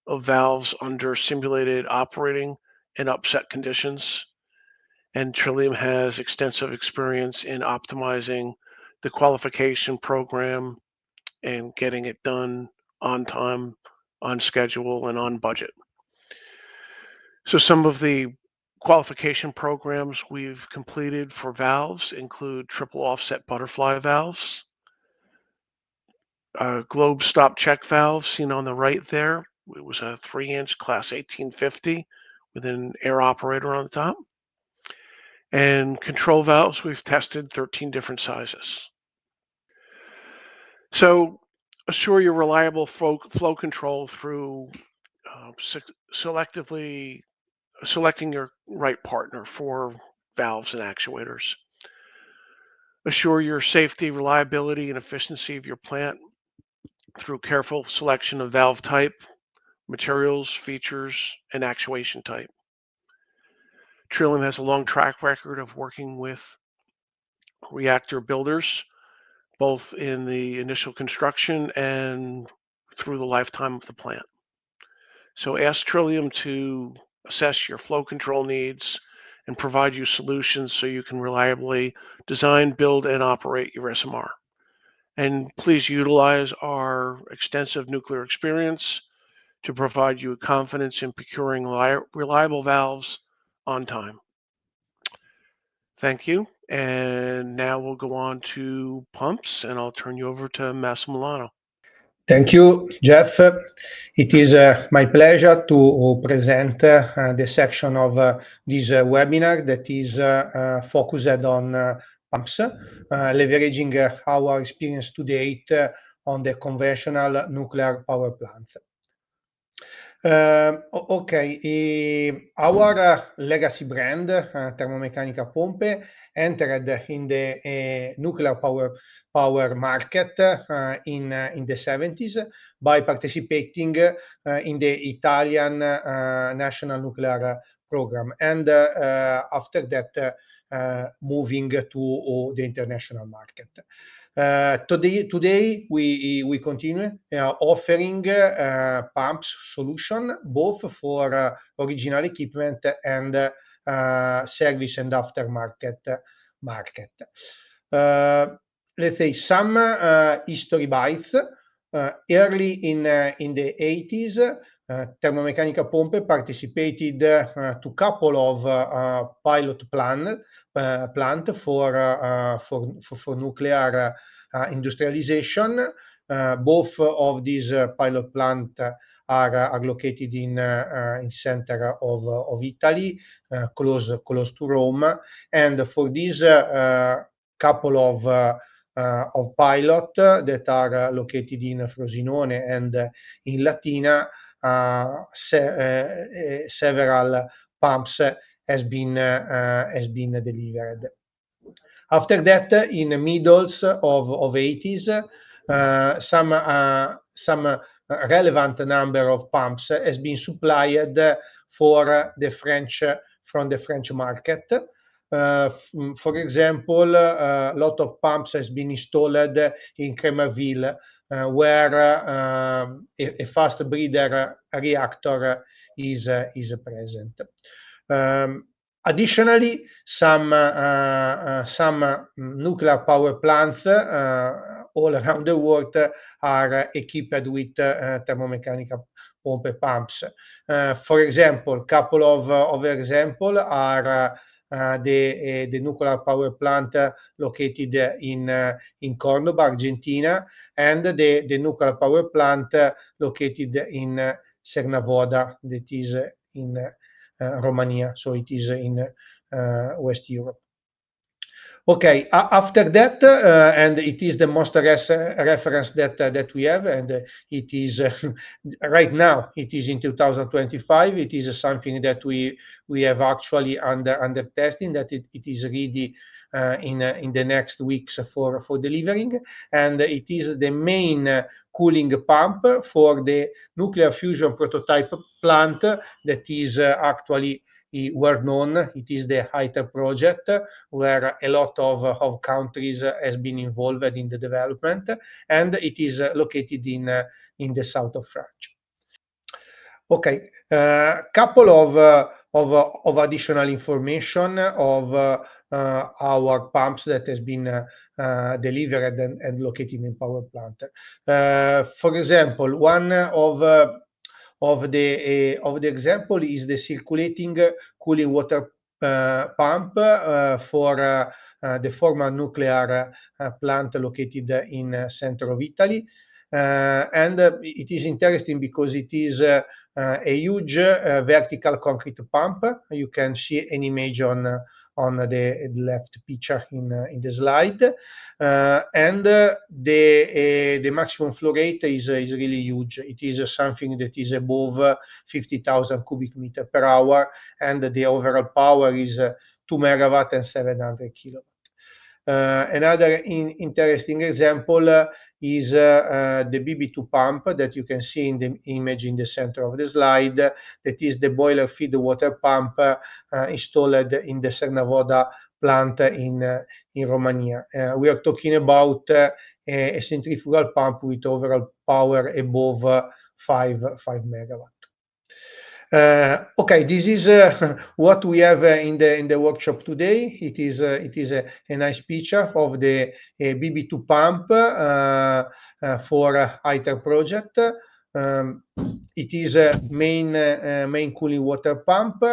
of valves under simulated operating and upset conditions. And Trillium has extensive experience in optimizing the qualification program and getting it done on time, on schedule, and on budget. So some of the qualification programs we've completed for valves include triple offset butterfly valves, globe stop check valve seen on the right there. It was a 3-inch Class 1850 with an air operator on the top. And control valves, we've tested 13 different sizes. So assure your reliable flow control through selecting your right partner for valves and actuators. Assure your safety, reliability, and efficiency of your plant through careful selection of valve type, materials, features, and actuation type. Trillium has a long track record of working with reactor builders, both in the initial construction and through the lifetime of the plant. So ask Trillium to assess your flow control needs and provide you solutions so you can reliably design, build, and operate your SMR. And please utilize our extensive nuclear experience to provide you confidence in procuring reliable valves on time. Thank you. And now we'll go on to pumps, and I'll turn you over to Massimo Milano. Thank you, Jeff. It is my pleasure to present the section of this webinar that is focused on pumps, leveraging our experience to date on the conventional nuclear power plants. Our legacy brand, Thermomeccanica Pompe, entered in the nuclear power market in the 70s by participating in the Italian national nuclear program, and after that moving to the international market. Today we continue offering pumps solution both for original equipment and service and aftermarket market. Let's say some history bites. Early in the 80s, Thermomeccanica Pompe participated to couple of pilot plant for nuclear industrialization. Both of these pilot plant are located in center of Italy, close to Rome, and for this couple of pilot that are located in Frosinone and in Latina, several pumps has been delivered. After that, in the middles of 80s, some relevant number of pumps has been supplied from the French market. For example, a lot of pumps has been installed in Cremerville, where a fast breeder reactor is present. Additionally, some nuclear power plants all around the world are equipped with Thermomeccanica Pompe pumps. For example, couple of example are the nuclear power plant located in Cordoba, Argentina, and the nuclear power plant located in Cernavodă, that is in Romania, so it is in West Europe. Okay, after that, and it is the most reference that we have, and it is right now, it is in 2025, it is something that we have actually under testing, that it is ready in the next weeks for delivering, and it is the main cooling pump for the nuclear fusion prototype plant that is actually well known. It is the ITER project, where a lot of countries has been involved in the development, and it is located in the south of France. Okay, couple of additional information of our pumps that has been delivered and located in power plant. For example, one of the example is the circulating cooling water pump for the former nuclear plant located in center of Italy, and it is interesting because it is a huge vertical concrete pump. You can see an image on the left picture in the slide, and the maximum flow rate is really huge. It is something that is above 50,000 cubic meter per hour, and the overall power is 2 megawatt and 700 kilowatt. Another interesting example is the BB2 pump that you can see in the image in the center of the slide. That is the boiler feed water pump installed in the Cernavodă plant in Romania. We are talking about a centrifugal pump with overall power above 5 megawatt. Okay, this is what we have in the workshop today. It is a nice picture of the BB2 pump for ITER project. It is a main cooling water pump.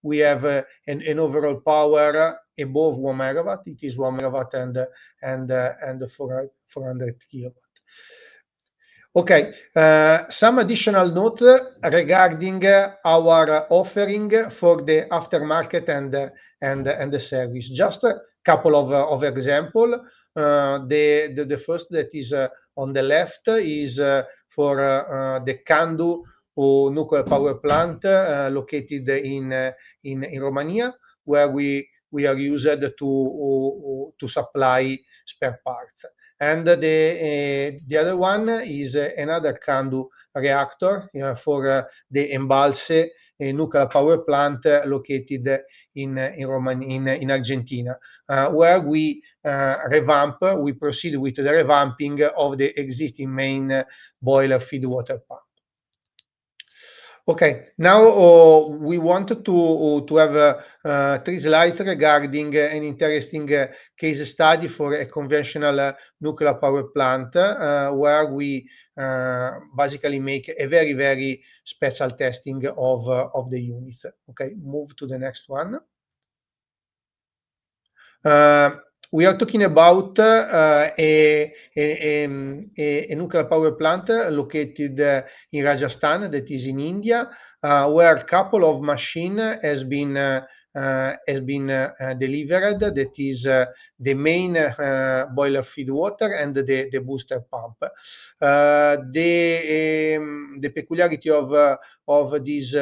We have an overall power above 1 megawatt. It is 1 megawatt and 400 kilowatt. Okay, some additional note regarding our offering for the aftermarket and the service. Just a couple of example. The first that is on the left is for the Candu nuclear power plant located in Romania, where we are used to supply spare parts. And the other one is another Candu reactor for the Embalse nuclear power plant located in Romania, in Argentina, where we we proceed with the revamping of the existing main boiler feed water pump. Okay, now we wanted to have 3 slides regarding an interesting case study for a conventional nuclear power plant where we basically make a very special testing of the units. Okay, move to the next one. We are talking about a nuclear power plant located in Rajasthan, that is in India, where a couple of machine has been delivered. That is the main boiler feed water and the booster pump. The peculiarity of this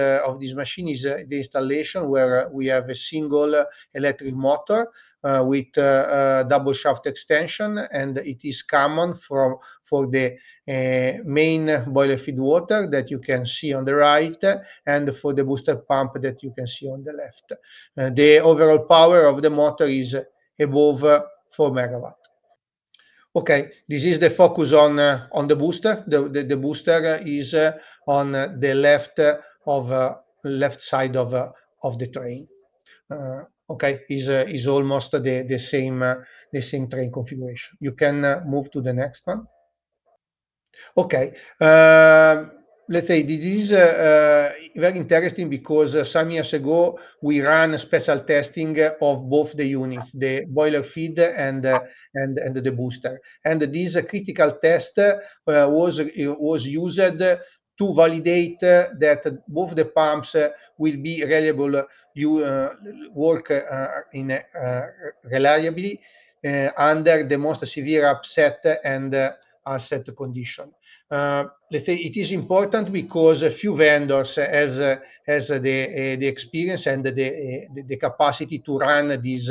machine is the installation, where we have a single electric motor with double shaft extension, and it is common for the main boiler feed water that you can see on the right, and for the booster pump that you can see on the left. The overall power of the motor is above 4 megawatt. Okay, this is the focus on the booster. The booster is on the left side of the train. Okay, is almost the same train configuration. You can move to the next one. Okay, let's say this is very interesting because some years ago we ran special testing of both the units, the boiler feed and the booster, and this critical test was used to validate that both the pumps will be reliable, work reliably under the most severe upset and asset condition. Let's say it is important because a few vendors has the experience and the capacity to run this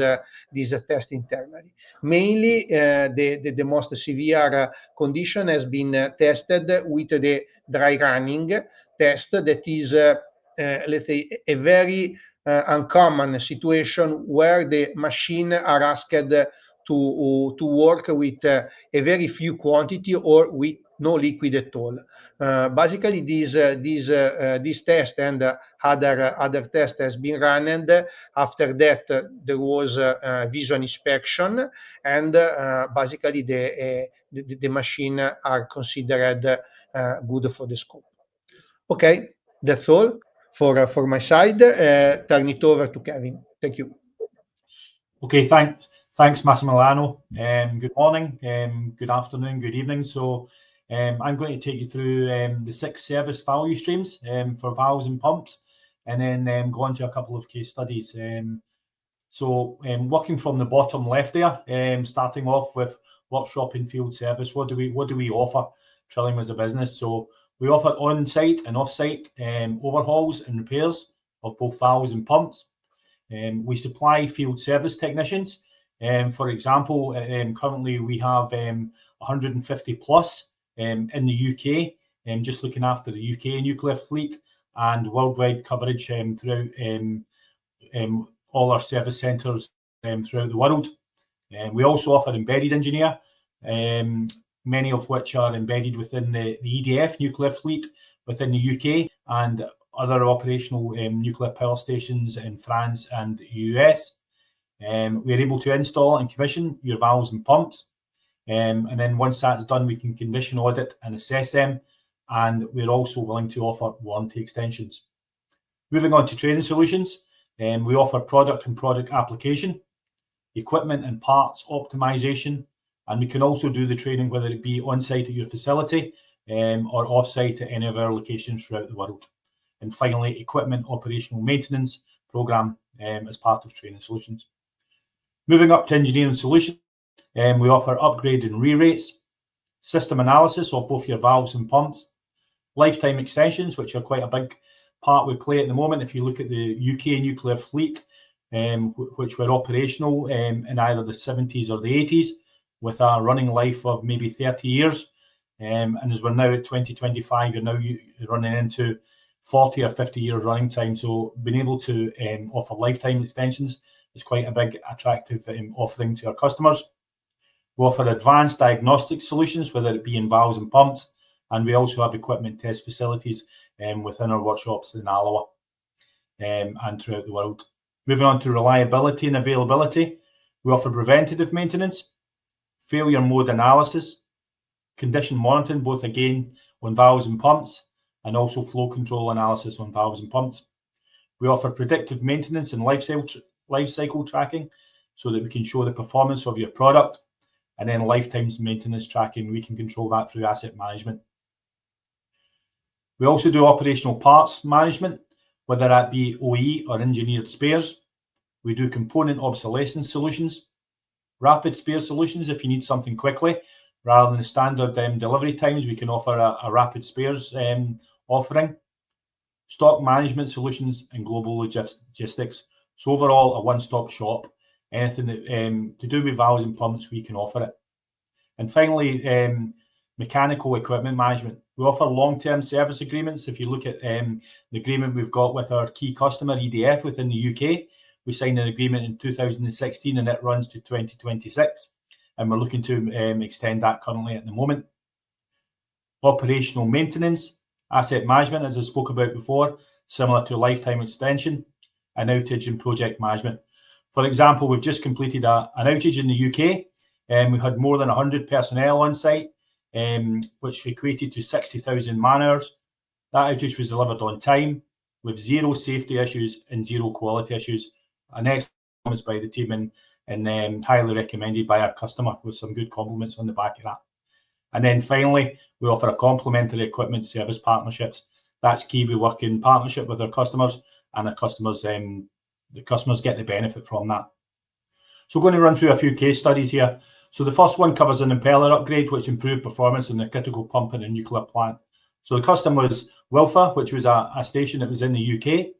test internally. Mainly, the most severe condition has been tested with the dry running test. That is, let's say, a very uncommon situation where the machine are asked to work with a very few quantity or with no liquid at all. Basically, this test and other test has been run, and after that there was visual inspection, and basically the machine are considered good for the scope. Okay, that's all for my side. Turn it over to Kevin. Thank you. Okay, thanks, Massimiliano. Good morning, good afternoon, good evening. So I'm going to take you through the 6 service value streams for valves and pumps, and then go on to a couple of case studies. So working from the bottom left there, starting off with workshop and field service. What do we offer, Trillium, as a business? So we offer on-site and off-site overhauls and repairs of both valves and pumps. We supply field service technicians. For example, currently we have 150 plus in the UK, just looking after the UK nuclear fleet, and worldwide coverage throughout all our service centres throughout the world. We also offer embedded engineer, many of which are embedded within the EDF nuclear fleet within the UK, and other operational nuclear power stations in France and the US. We're able to install and commission your valves and pumps. And then once that's done, we can condition audit and assess them. And we're also willing to offer warranty extensions. Moving on to training solutions, we offer product and product application. equipment and parts optimization, and we can also do the training, whether it be on-site at your facility or off-site at any of our locations throughout the world. And finally, equipment operational maintenance program as part of training solutions. Moving up to engineering solutions, we offer upgrade and re-rates, system analysis of both your valves and pumps, lifetime extensions, which are quite a big part we play at the moment. If you look at the UK nuclear fleet, which were operational in either the 70s or the 80s, with a running life of maybe 30 years. And as we're now at 2025, you're now running into 40 or 50 years running time. So being able to offer lifetime extensions is quite a big attractive offering to our customers. We offer advanced diagnostic solutions, whether it be in valves and pumps, and we also have equipment test facilities within our workshops in Alloa and throughout the world. Moving on to reliability and availability, we offer preventative maintenance, failure mode analysis, condition monitoring, both again on valves and pumps, and also flow control analysis on valves and pumps. We offer predictive maintenance and life cycle tracking so that we can show the performance of your product, and then lifetime maintenance tracking, we can control that through asset management. We also do operational parts management, whether that be OE or engineered spares. We do component obsolescence solutions, rapid spare solutions if you need something quickly. Rather than the standard delivery times, we can offer a rapid spares offering, stock management solutions, and global logistics. So overall, a one-stop shop. Anything that to do with valves and pumps, we can offer it. And finally, mechanical equipment management. We offer long-term service agreements. If you look at the agreement we've got with our key customer, EDF, within the UK, we signed an agreement in 2016 and it runs to 2026. And we're looking to extend that currently at the moment. Operational maintenance, asset management, as I spoke about before, similar to lifetime extension, and outage and project management. For example, we've just completed an outage in the UK, and we had more than 100 personnel on site, which equated to 60,000 man-hours. That outage was delivered on time, with zero safety issues and zero quality issues. An excellent performance by the team and highly recommended by our customer, with some good compliments on the back of that. And then finally, we offer a complementary equipment service partnerships. That's key. We work in partnership with our customers, and our customers, the customers get the benefit from that. So we're going to run through a few case studies here. So the first one covers an impeller upgrade, which improved performance in the critical pump in a nuclear plant. So the customer was Wilfa, which was a station that was in the UK.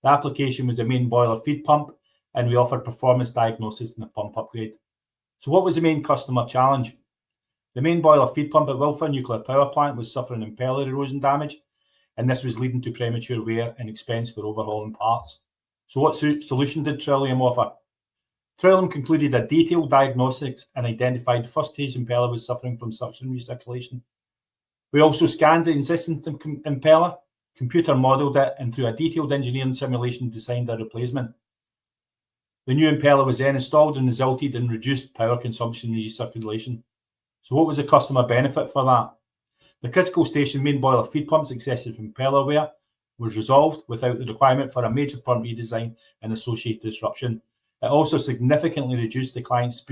The application was the main boiler feed pump, and we offered performance diagnosis in the pump upgrade. So what was the main customer challenge? The main boiler feed pump at Wilfa nuclear power plant was suffering impeller erosion damage, and this was leading to premature wear and expense for overhauling parts. So what solution did Trillium offer? Trillium concluded a detailed diagnostics and identified first stage impeller was suffering from suction recirculation. We also scanned the existing impeller, computer modelled it, and through a detailed engineering simulation designed a replacement. The new impeller was then installed and resulted in reduced power consumption and recirculation. So what was the customer benefit for that? The critical station main boiler feed pump's excessive impeller wear was resolved without the requirement for a major pump redesign and associated disruption. It also significantly reduced the client's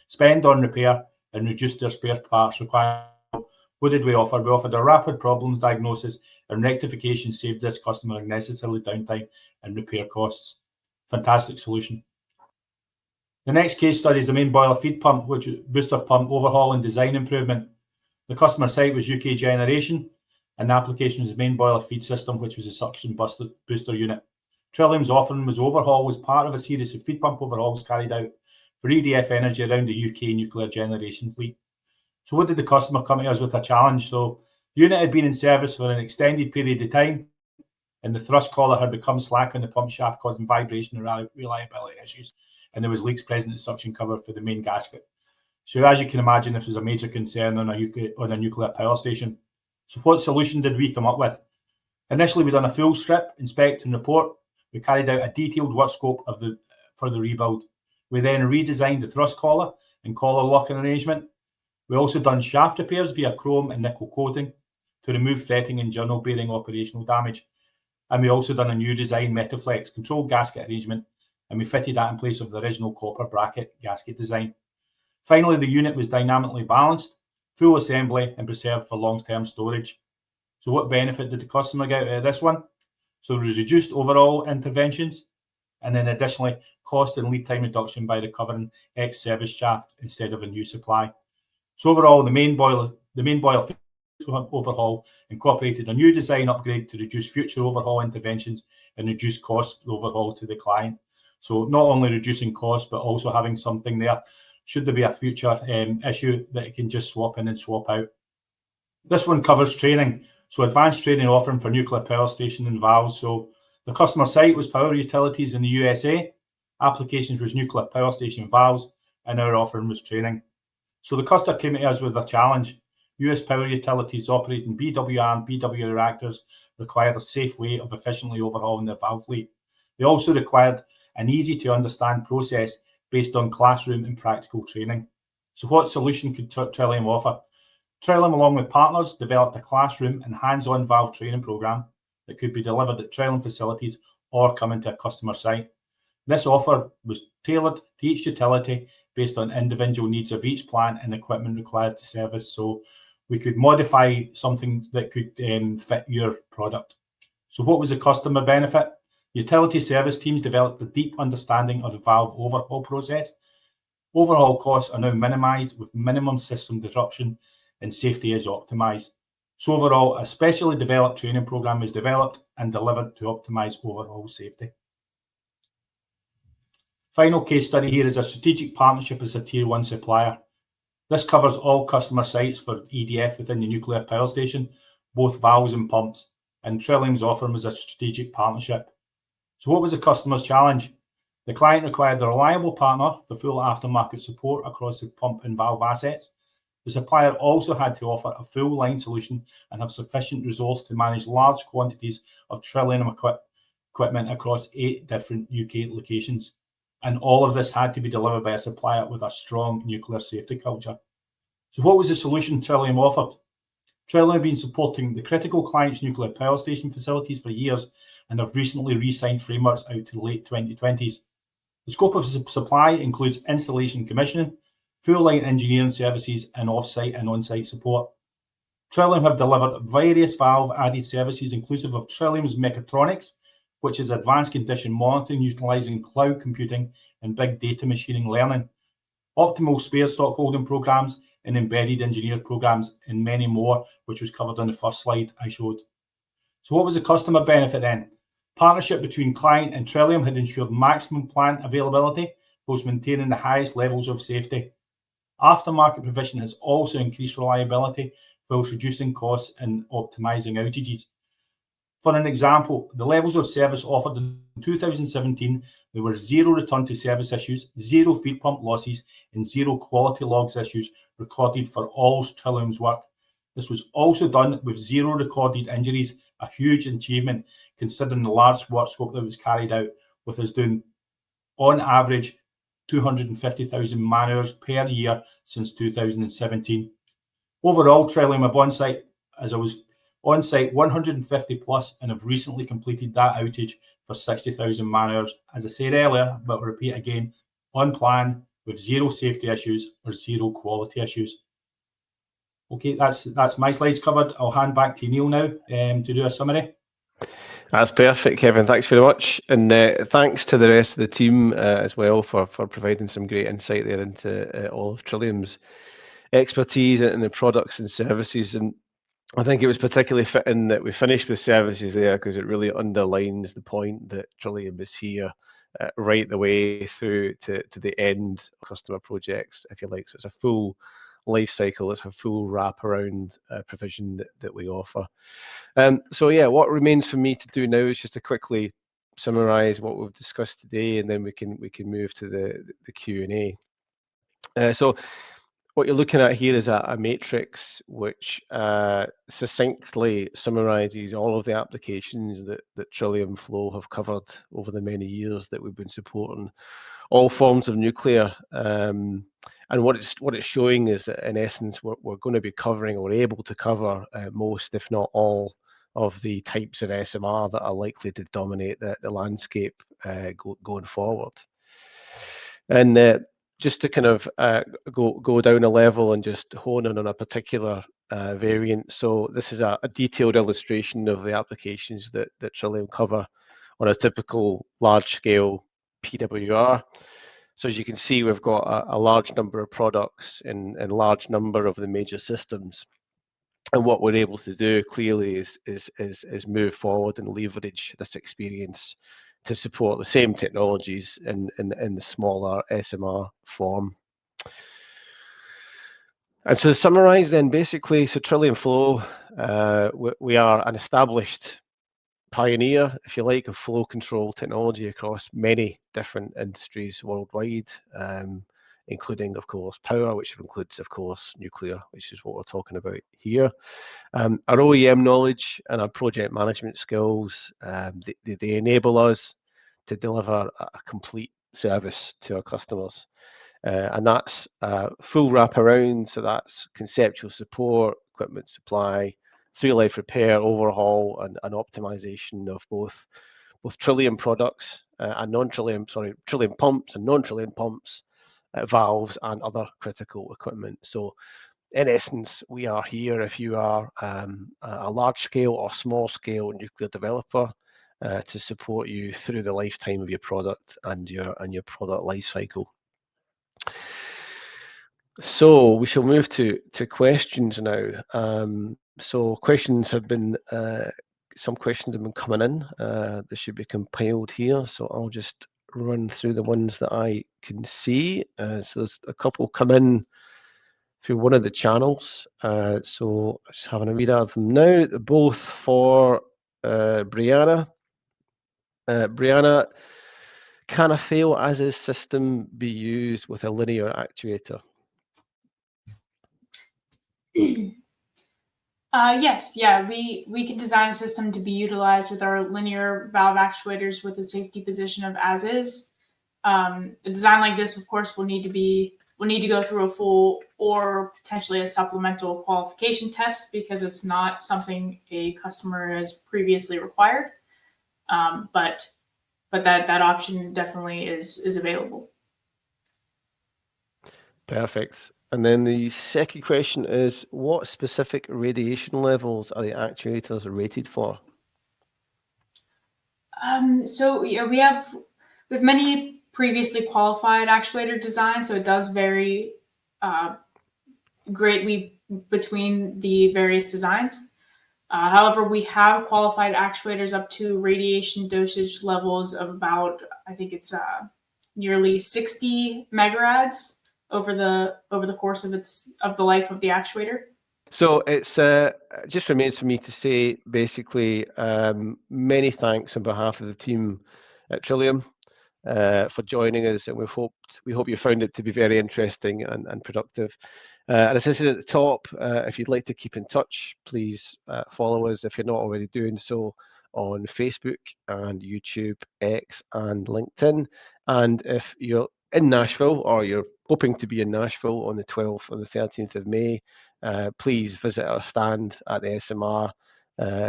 spend on repair and reduced their spare parts requirement. What did we offer? We offered a rapid problems diagnosis and rectification, saved this customer unnecessary downtime and repair costs. Fantastic solution. The next case study is the main boiler feed pump, which is booster pump overhaul and design improvement. The customer site was UK Generation, and the application was the main boiler feed system, which was a suction booster unit. Trillium's offering was overhaul was part of a series of feed pump overhauls carried out for EDF Energy around the UK nuclear generation fleet. So what did the customer come to us with a challenge? So the unit had been in service for an extended period of time, and the thrust collar had become slack on the pump shaft, causing vibration and reliability issues. And there was leaks present in the suction cover for the main gasket. So as you can imagine, this was a major concern on a nuclear power station. So what solution did we come up with? Initially, we done a full strip, inspect and report. We carried out a detailed work scope for the rebuild. We then redesigned the thrust collar and collar locking arrangement. We also done shaft repairs via chrome and nickel coating to remove fretting and journal bearing operational damage. And we also done a new design Metaflex control gasket arrangement and we fitted that in place of the original copper bracket gasket design. Finally, the unit was dynamically balanced, full assembly, and preserved for long-term storage. So what benefit did the customer get out of this one? So there was reduced overall interventions, and then additionally, cost and lead time reduction by recovering ex-service shaft instead of a new supply. So overall, the main boiler overhaul incorporated a new design upgrade to reduce future overhaul interventions and reduce cost overhaul to the client. So not only reducing cost, but also having something there should there be a future issue that it can just swap in and swap out. This one covers training. So advanced training offering for nuclear power station and valves. So the customer site was power utilities in the USA, applications was nuclear power station valves, and our offering was training. So the customer came to us with a challenge. US power utilities operating BWR and BW reactors required a safe way of efficiently overhauling their valve fleet. They also required an easy to understand process based on classroom and practical training. So what solution could Trillium offer? Trillium, along with partners, developed a classroom and hands-on valve training program that could be delivered at Trillium facilities or come into a customer site. This offer was tailored to each utility based on individual needs of each plant and equipment required to service. So we could modify something that could fit your product. So what was the customer benefit? Utility service teams developed a deep understanding of the valve overhaul process. Overhaul costs are now minimized with minimum system disruption and safety is optimized. So overall, a specially developed training program is developed and delivered to optimize overhaul safety. Final case study here is a strategic partnership as a tier 1 supplier. This covers all customer sites for EDF within the nuclear power station, both valves and pumps, and Trillium's offer was a strategic partnership. So what was the customer's challenge? The client required a reliable partner for full aftermarket support across the pump and valve assets. The supplier also had to offer a full line solution and have sufficient resource to manage large quantities of Trillium equipment across 8 different UK locations. And all of this had to be delivered by a supplier with a strong nuclear safety culture. So what was the solution Trillium offered? Trillium have been supporting the critical client's nuclear power station facilities for years and have recently re-signed frameworks out to the late 2020s. The scope of supply includes installation commissioning, full line engineering services, and off-site and on-site support. Trillium have delivered various valve added services inclusive of Trillium's mechatronics, which is advanced condition monitoring utilising cloud computing and big data machining learning, optimal spare stock holding programs, and embedded engineer programs, and many more, which was covered on the first slide I showed. So what was the customer benefit then? Partnership between client and Trillium had ensured maximum plant availability, whilst maintaining the highest levels of safety. Aftermarket provision has also increased reliability, whilst reducing costs and optimising outages. For an example, the levels of service offered in 2017, there were 0 return to service issues, 0 feed pump losses, and 0 quality logs issues recorded for all Trillium's work. This was also done with 0 recorded injuries, a huge achievement considering the large work scope that was carried out, with us doing, on average, 250,000 man-hours per year since 2017. Overall, Trillium have on-site 150 plus and have recently completed that outage for 60,000 man-hours, as I said earlier, but I'll repeat again, on plan with 0 safety issues or 0 quality issues. Okay, that's my slides covered. I'll hand back to Neil now to do a summary. That's perfect, Kevin. Thanks very much. And thanks to the rest of the team as well for providing some great insight there into all of Trillium's expertise and the products and services. And I think it was particularly fitting that we finished with services there, because it really underlines the point that Trillium is here right the way through to the end of customer projects, if you like. So it's a full life cycle, it's a full wraparound provision that we offer. So yeah, what remains for me to do now is just to quickly summarize what we've discussed today, and then we can move to the Q&A. So what you're looking at here is a matrix which succinctly summarizes all of the applications that Trillium Flow have covered over the many years that we've been supporting all forms of nuclear. And what it's showing is that in essence we're going to be covering, or able to cover most, if not all, of the types of SMR that are likely to dominate the landscape going forward. And just to kind of go down a level and just hone in on a particular variant. So this is a detailed illustration of the applications that Trillium cover on a typical large-scale PWR. So as you can see, we've got a large number of products in large number of the major systems. And what we're able to do clearly is move forward and leverage this experience to support the same technologies in the smaller SMR form. And so to summarize then, basically, so Trillium Flow, we are an established pioneer, if you like, of flow control technology across many different industries worldwide, including, of course, power, which includes, of course, nuclear, which is what we're talking about here. Our OEM knowledge and our project management skills, they enable us to deliver a complete service to our customers. And that's full wraparound, so that's conceptual support, equipment supply, through life repair, overhaul, and optimization of both Trillium products and non-Trillium, Trillium pumps and non-Trillium pumps, valves, and other critical equipment. So in essence, we are here if you are a large scale or small scale nuclear developer to support you through the lifetime of your product and your product life cycle. So we shall move to questions now. So questions have been, some questions have been coming in. They should be compiled here. So I'll just run through the ones that I can see. So there's a couple come in through one of the channels. So just having a read out of them now. They're both for Brianna. Brianna, can a fail as is system be used with a linear actuator? Yes, yeah, we can design a system to be utilized with our linear valve actuators with the safety position of as is. A design like this, of course, will need to go through a full or potentially a supplemental qualification test because it's not something a customer has previously required. But that option definitely is available. Perfect. And then the second question is, what specific radiation levels are the actuators rated for? So yeah, we have many previously qualified actuator designs, so it does vary greatly between the various designs. However, we have qualified actuators up to radiation dosage levels of about, I think it's nearly 60 megarads over the course of the life of the actuator. So it's just remains for me to say basically many thanks on behalf of the team at Trillium for joining us, and we hope you found it to be very interesting and productive. And as I said at the top, if you'd like to keep in touch, please follow us if you're not already doing so on Facebook and YouTube, X, and LinkedIn. And if you're in Nashville or you're hoping to be in Nashville on the 12th and the 13th of May, please visit our stand at the SMR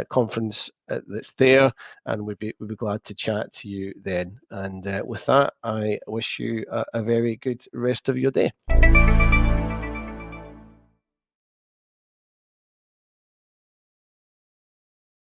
conference that's there, and we'd be glad to chat to you then. And with that, I wish you a very good rest of your day.